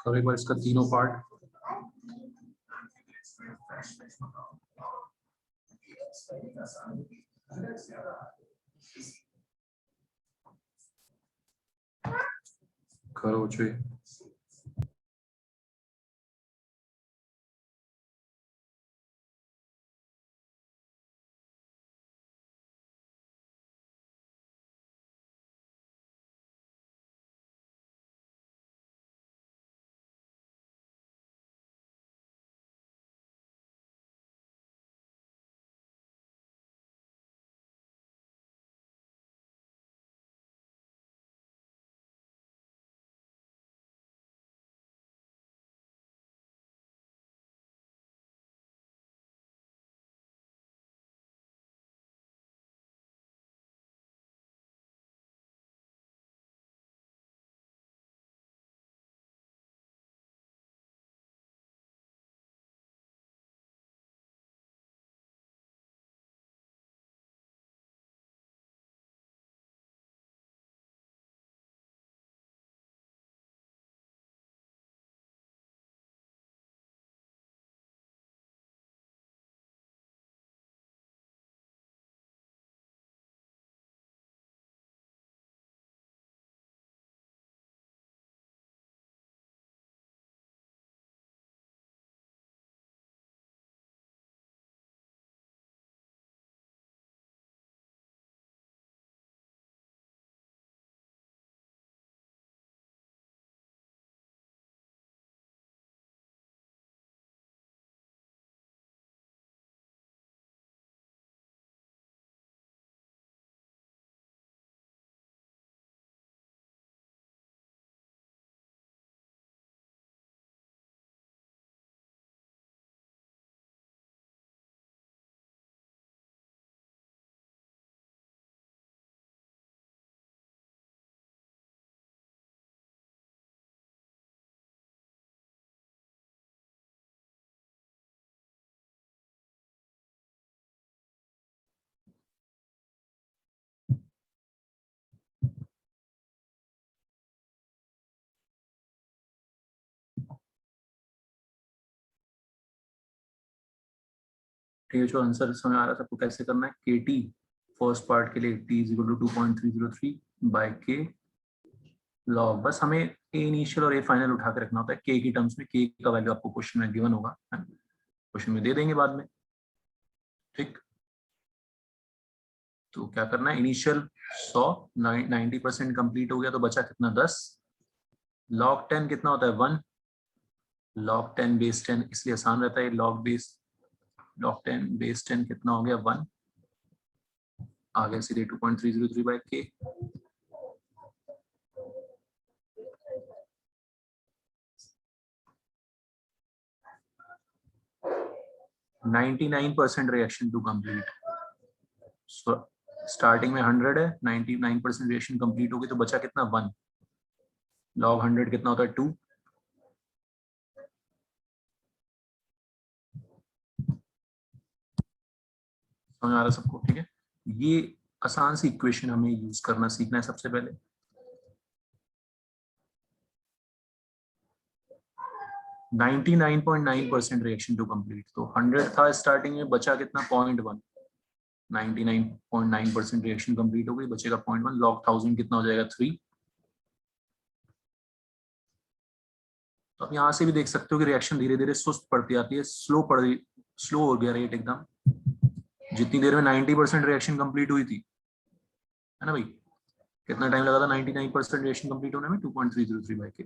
और एक बार इसका तीनों पार्ट करो जो ये जो आंसर समझ आ रहा है सबको कैसे करना है। KT फर्स्ट पार्ट के लिए T = 2.303 बाय K लॉग, बस हमें A इनिशियल और A फाइनल उठा के रखना होता है K की टर्म्स में। K का वैल्यू आपको क्वेश्चन में गिवन होगा, क्वेश्चन में दे देंगे बाद में। ठीक, तो क्या करना है, इनिशियल 100, 90% कंप्लीट हो गया तो बचा कितना? 10। लॉग 10 कितना होता है? 1। लॉग 10 बेस 10 इसलिए आसान रहता है। लॉग 10 बेस 10 कितना हो गया? 1। आ गया सीधे 2.303 by K। Ninety 99% reaction to complete. Starting में 100 है, 99% रिएक्शन कंप्लीट हो गई तो बचा कितना? 1। लॉग 100 कितना होता है? 2। समझ आ रहा है सबको? ठीक है, ये आसान सी इक्वेशन हमें यूज करना सीखना है सबसे पहले। नाइनटी 99.9% रिएक्शन टू कंप्लीट, तो 100 था स्टार्टिंग में, बचा कितना? 0.1। 99.9% रिएक्शन कंप्लीट हो गई, बचेगा 0.1। लॉग 1000 कितना हो जाएगा? 3। तो आप यहाँ से भी देख सकते हो कि रिएक्शन धीरे धीरे सुस्त पड़ती आती है, स्लो हो गया रेट एकदम। जितनी देर में 90% रिएक्शन कंप्लीट हुई थी, है ना भाई, कितना टाइम लगा था 99% रिएक्शन कंप्लीट होने में? 2.303 बाई के।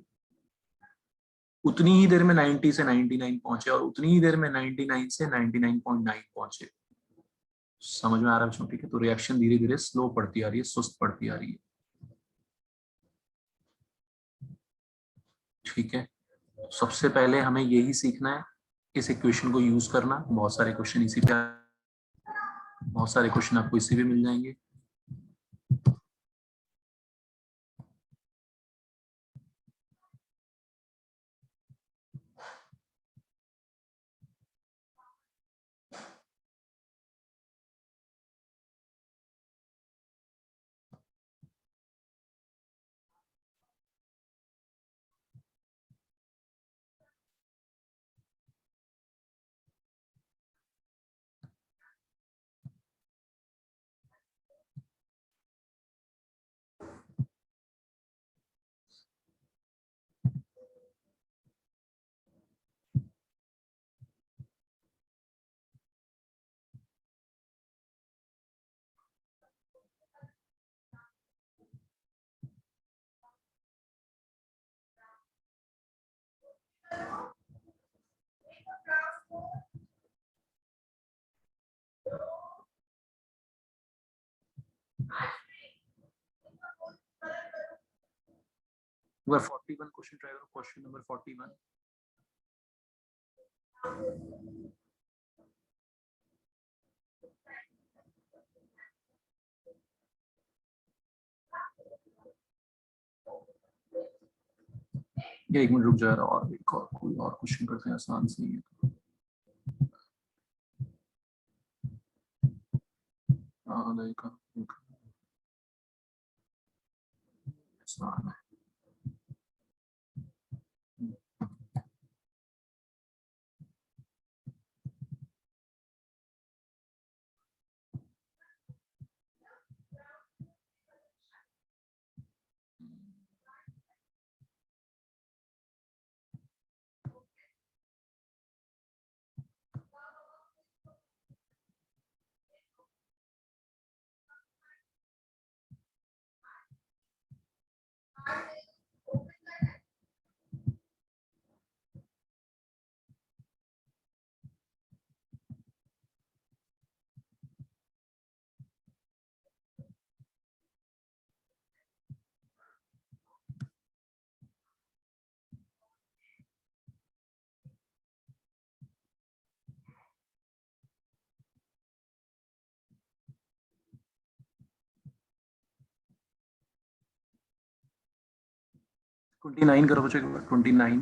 उतनी ही देर में 90 से 99 पहुंचे, और उतनी ही देर में 99 से 99.9 पहुंचे। समझ में आ रहा है बच्चों? ठीक है, तो रिएक्शन धीरे धीरे स्लो पड़ती आ रही है, सुस्त पड़ती आ रही है। ठीक है, सबसे पहले हमें यही सीखना है, इस इक्वेशन को यूज करना। बहुत सारे क्वेश्चन इसी पे, बहुत सारे क्वेश्चन आपको इसी पे मिल जाएंगे। नंबर 41 क्वेश्चन ट्राई करो, क्वेश्चन नंबर 41। ये 1 मिनट रुक जा रहा, और एक और कोई और क्वेश्चन करते हैं, आसान से ही है। हाँ, देखा आसान है। ट्वेंटी 29 करो बच्चों, 29।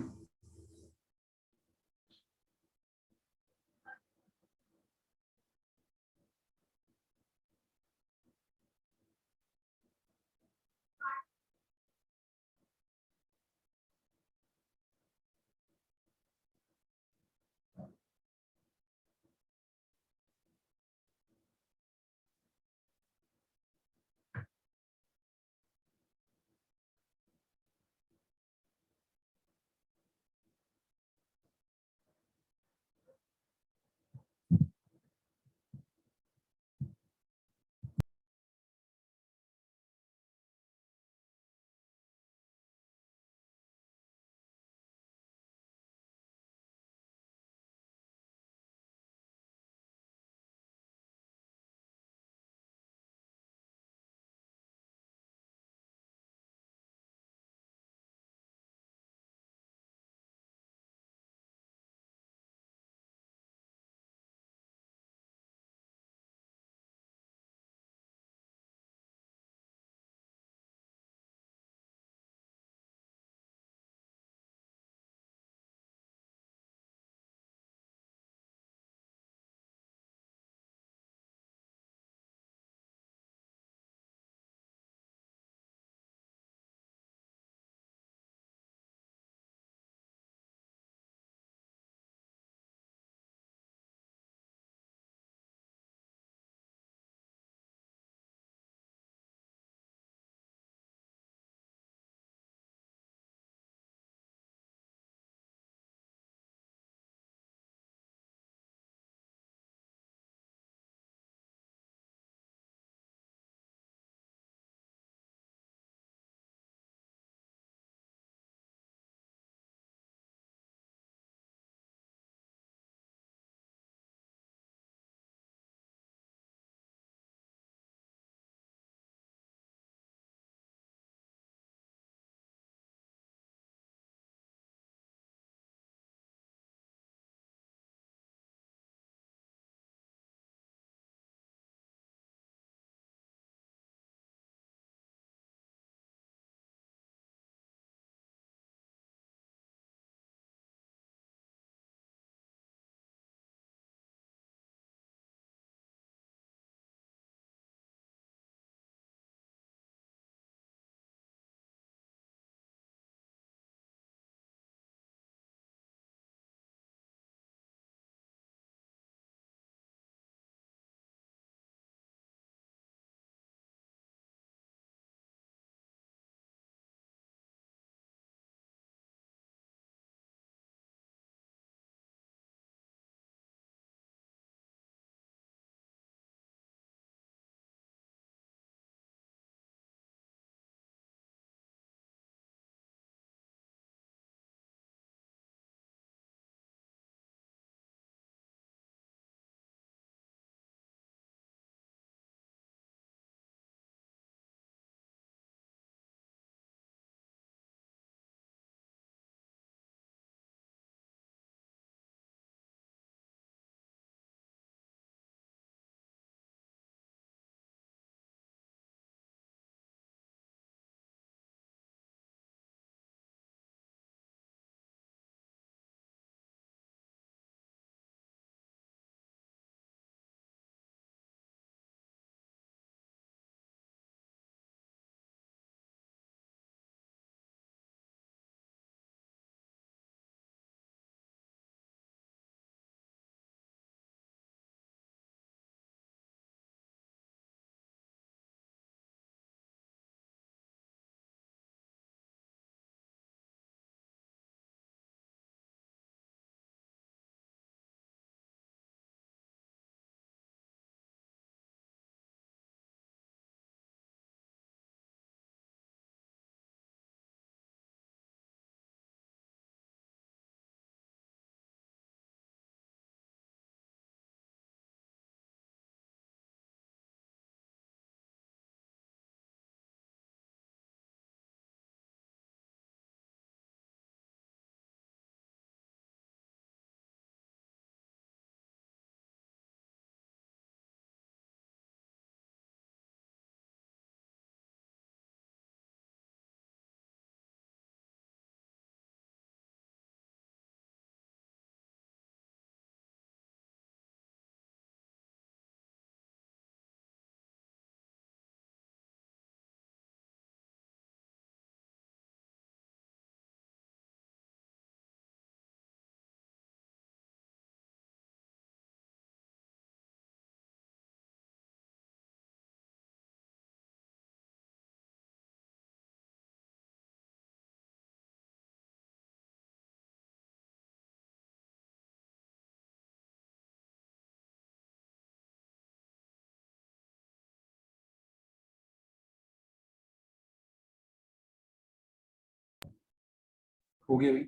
हो गया भाई.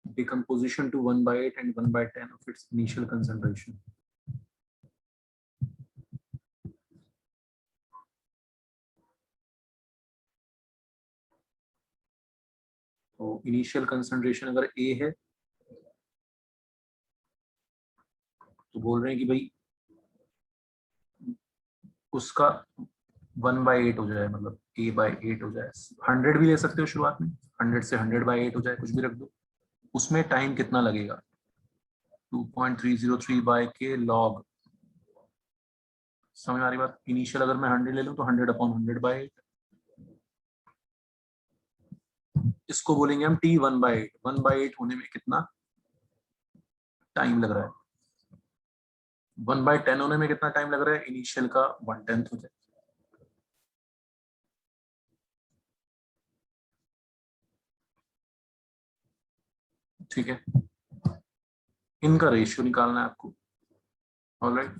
Decomposition to 1/8 and 1/10 of its initial concentration. तो इनिशियल कंसंट्रेशन अगर A है तो बोल रहे हैं कि भाई उसका 1/8 हो जाए, मतलब A/8 हो जाए. 100 भी ले सकते हो शुरुआत में, 100 से 100/8 हो जाए, कुछ भी रख दो. उसमें टाइम कितना लगेगा? 2.303 बाय के लॉग. समझ आ रही बात? इनिशियल अगर मैं 100 ले लूं तो 100/100/8. इसको बोलेंगे हम T 1/8. 1/8 होने में कितना टाइम लग रहा है? 1/10 होने में कितना टाइम लग रहा है? इनिशियल का 1/10 हो जाए. ठीक है, इनका रेशियो निकालना है आपको. ऑलराइट,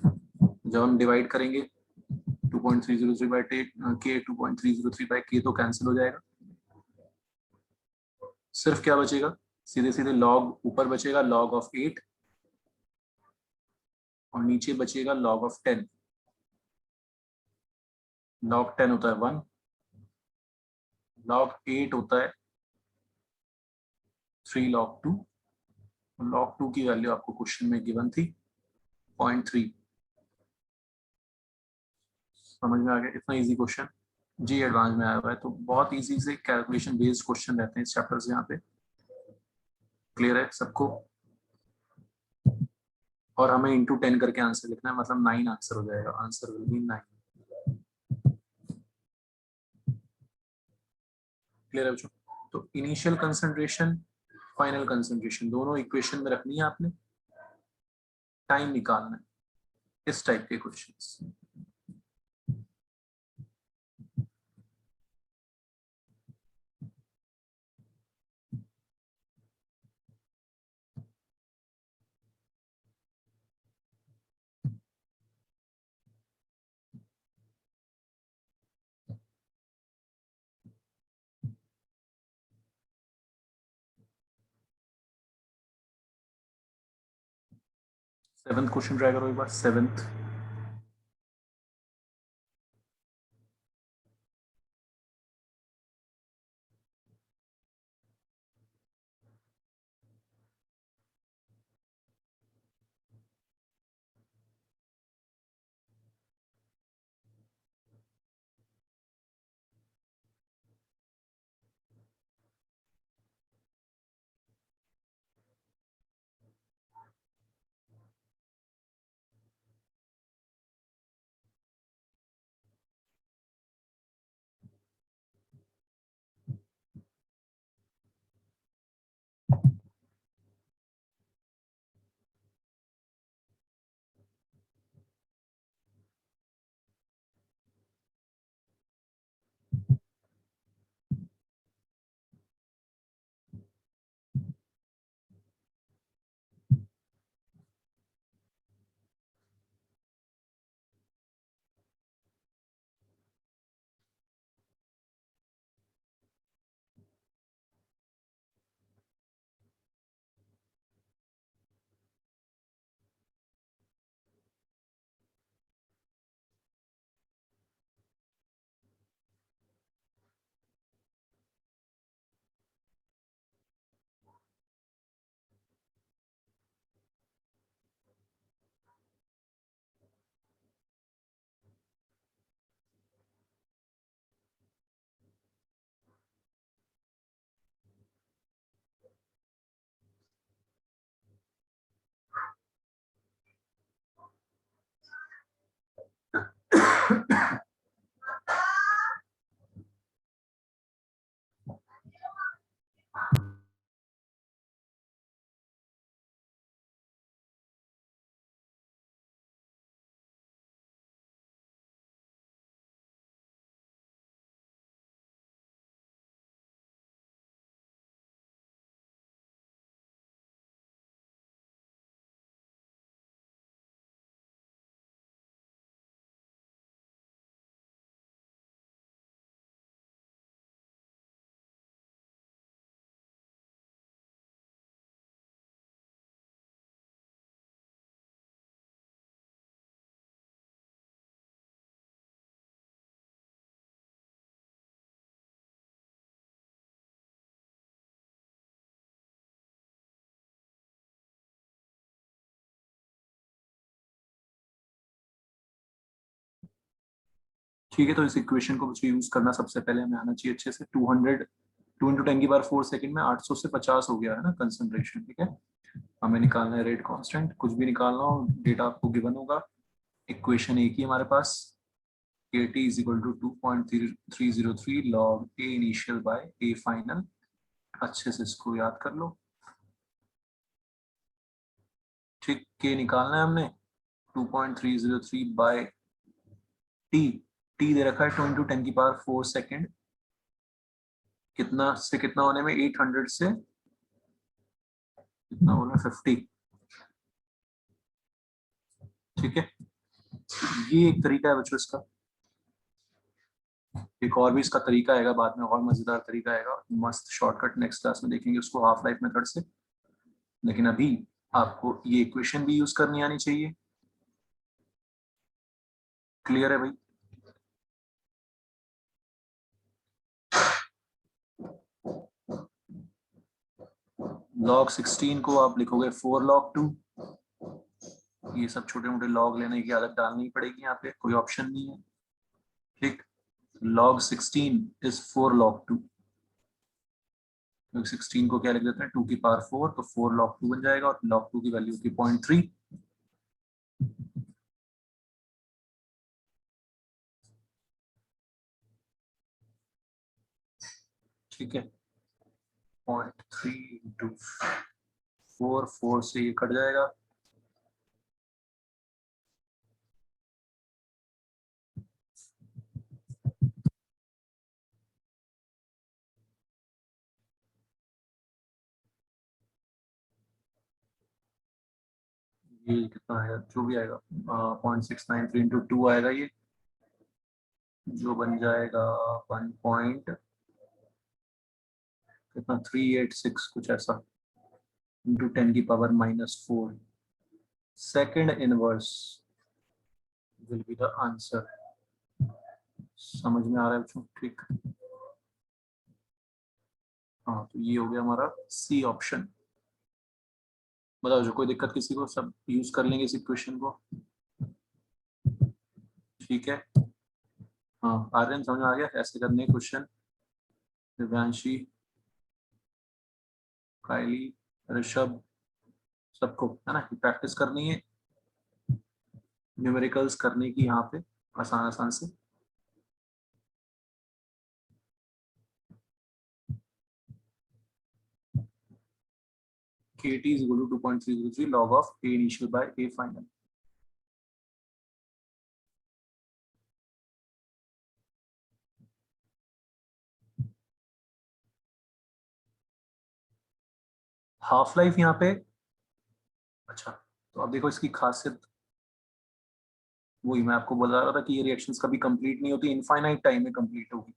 जब हम डिवाइड करेंगे 2.303 बाय के 2.303 बाय के तो कैंसिल हो जाएगा. सिर्फ क्या बचेगा? सीधे सीधे लॉग ऊपर बचेगा log of 8 और नीचे बचेगा log of 10. log 10 होता है 1, log 8 होता है 3 log 2. log 2 की वैल्यू आपको क्वेश्चन में गिवन थी 0.3. समझ में आ गया? इतना इजी क्वेश्चन जी एडवांस में आया हुआ है, तो बहुत इजी से कैलकुलेशन बेस्ड क्वेश्चन रहते हैं इस चैप्टर से. यहाँ पे क्लियर है सबको? और हमें इंटू 10 करके आंसर लिखना है, मतलब 9 आंसर हो जाएगा. Answer will be 9. क्लियर है बच्चों? तो इनिशियल कंसंट्रेशन, फाइनल कंसंट्रेशन दोनों इक्वेशन में रखनी है आपने. टाइम निकालना है इस टाइप के क्वेश्चंस. सेवंथ क्वेश्चन ट्राई करो एक बार. सेवंथ. ठीक है, तो इस इक्वेशन को यूज करना सबसे पहले हमें आना चाहिए अच्छे से। 200 2 × 10⁴ सेकंड में 800 से 50 हो गया है ना कंसंट्रेशन। ठीक है, हमें निकालना है रेट कांस्टेंट। कुछ भी निकालना हो डेटा आपको गिवन होगा। इक्वेशन एक ही हमारे पास, KT = 2.303 log A initial by A final। अच्छे से इसको याद कर लो। ठीक, K निकालना है हमने 2.303 बाय T। T दे रखा है 2 × 10⁴ सेकंड। कितना से कितना होने में, 800 से कितना बोलना, 50। ठीक है, ये एक तरीका है बच्चों इसका। एक और भी इसका तरीका आएगा बाद में, और मजेदार तरीका आएगा, मस्त शॉर्टकट, नेक्स्ट क्लास में देखेंगे उसको, हाफ लाइफ मेथड से। लेकिन अभी आपको ये इक्वेशन भी यूज करनी आनी चाहिए। क्लियर है भाई? log 16 को आप लिखोगे 4 log 2। ये सब छोटे मोटे लॉग लेने की आदत डालनी पड़ेगी, यहाँ पे कोई ऑप्शन नहीं है। ठीक, log 16 is 4 log 2। 16 को क्या लिख देते हैं, 2⁴, तो 4 log 2 बन जाएगा, और log 2 की वैल्यू की 0.3। ठीक है, 0.3 × 4, 4 से ये कट जाएगा। ये कितना है, जो भी आएगा 0.693 × 2 आएगा ये, जो बन जाएगा 1 पॉइंट कितना 386 कुछ ऐसा, × 10⁻⁻4 second inverse will be the answer. समझ में आ रहा है बच्चों? ठीक, हाँ, तो ये हो गया हमारा सी ऑप्शन। बताओ जो कोई दिक्कत किसी को, सब यूज कर लेंगे इस इक्वेशन को। ठीक है, हाँ, आर्यन समझ में आ गया ऐसे करने क्वेश्चन? दिव्यांशी, कायली, ऋषभ, सबको है ना, प्रैक्टिस करनी है न्यूमेरिकल्स करने की यहाँ पे, आसान आसान से। KT = 2.303 log of A initial by A final। Half life यहाँ पे, अच्छा, तो अब देखो इसकी खासियत, वही मैं आपको बता रहा था कि ये रिएक्शंस कभी कंप्लीट नहीं होती, इनफाइनाइट टाइम में कंप्लीट होगी।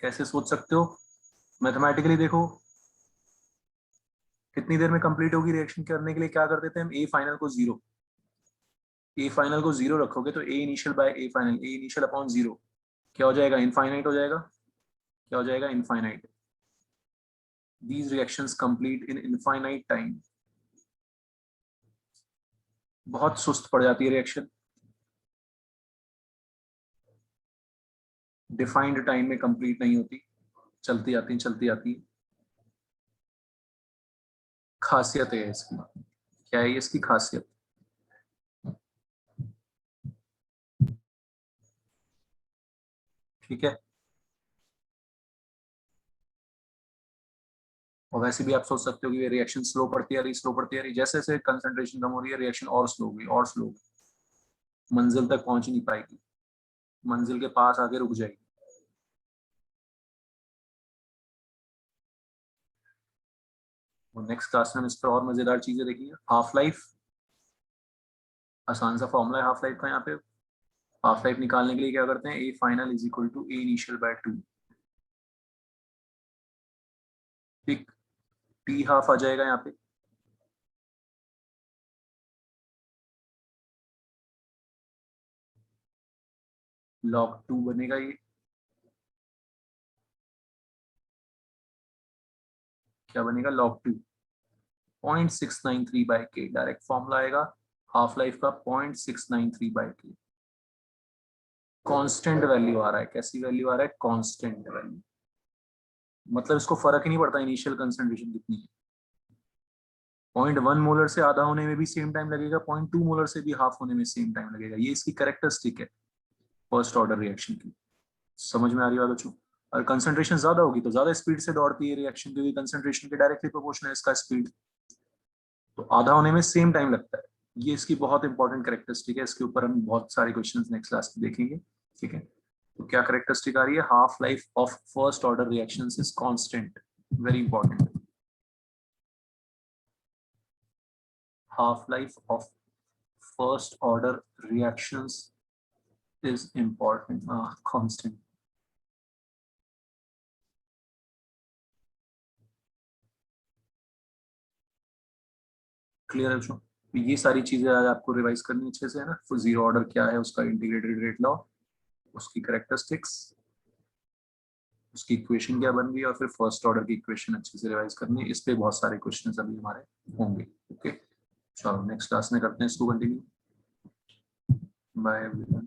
कैसे सोच सकते हो? मैथमेटिकली देखो, कितनी देर में कंप्लीट होगी रिएक्शन करने के लिए क्या कर देते हैं हम, ए फाइनल को 0। ए फाइनल को 0 रखोगे तो A initial by A final, A initial upon 0 क्या हो जाएगा, इनफाइनाइट हो जाएगा। क्या हो जाएगा, infinite. These reactions complete in infinite time। बहुत सुस्त पड़ जाती है रिएक्शन, डिफाइंड टाइम में कंप्लीट नहीं होती, चलती आती चलती आती। खासियत है इसकी, क्या है इसकी खासियत? ठीक है, और वैसे भी आप सोच सकते हो कि ये रिएक्शन स्लो पड़ती आ रही, स्लो पड़ती आ रही, जैसे जैसे कंसंट्रेशन कम हो रही है रिएक्शन और स्लो होगी, और स्लो, मंजिल तक पहुंच ही नहीं पाएगी, मंजिल के पास आके रुक जाएगी। और नेक्स्ट क्लास में हम इस पर और मजेदार चीजें देखेंगे। हाफ लाइफ, आसान सा फॉर्मूला है हाफ लाइफ का। यहाँ पे हाफ लाइफ निकालने के लिए क्या करते हैं, A final = A initial by 2। ठीक, टी हाफ आ जाएगा यहाँ पे, log 2 बनेगा ये, क्या बनेगा, log 2 0.693/k, डायरेक्ट फॉर्मूला आएगा हाफ लाइफ का 0.693/k। कांस्टेंट वैल्यू आ रहा है। कैसी वैल्यू आ रहा है? कांस्टेंट वैल्यू, मतलब इसको फर्क ही नहीं पड़ता इनिशियल कंसंट्रेशन कितनी है। 0.1 मोलर से आधा होने में भी सेम टाइम लगेगा, 0.2 मोलर से भी हाफ होने में सेम टाइम लगेगा। ये इसकी कैरेक्टरिस्टिक है फर्स्ट ऑर्डर रिएक्शन की। समझ में आ रही है बच्चों? और कंसंट्रेशन ज्यादा होगी तो ज्यादा स्पीड से दौड़ती है रिएक्शन, क्योंकि कंसंट्रेशन के डायरेक्टली प्रोपोर्शनल है इसका स्पीड। तो आधा होने में सेम टाइम लगता है। ये इसकी बहुत इंपॉर्टेंट कैरेक्टरिस्टिक है। इसके ऊपर हम बहुत सारे क्वेश्चंस नेक्स्ट क्लास में देखेंगे, ठीक है। तो क्या कैरेक्टरिस्टिक आ रही है? Half life of first order reactions is constant, very important. half life of first order reactions is important, constant. Clear है बच्चों? ये सारी चीजें आज आपको रिवाइज करनी अच्छे से है ना। जीरो ऑर्डर क्या है, उसका इंटीग्रेटेड रेट लॉ, उसकी कैरेक्टरिस्टिक्स, उसकी इक्वेशन क्या बन गई, और फिर फर्स्ट ऑर्डर की इक्वेशन अच्छे से रिवाइज करनी है। इस पे बहुत सारे क्वेश्चंस अभी हमारे होंगे। ओके, चलो नेक्स्ट क्लास में करते हैं इसको कंटिन्यू। Bye everyone.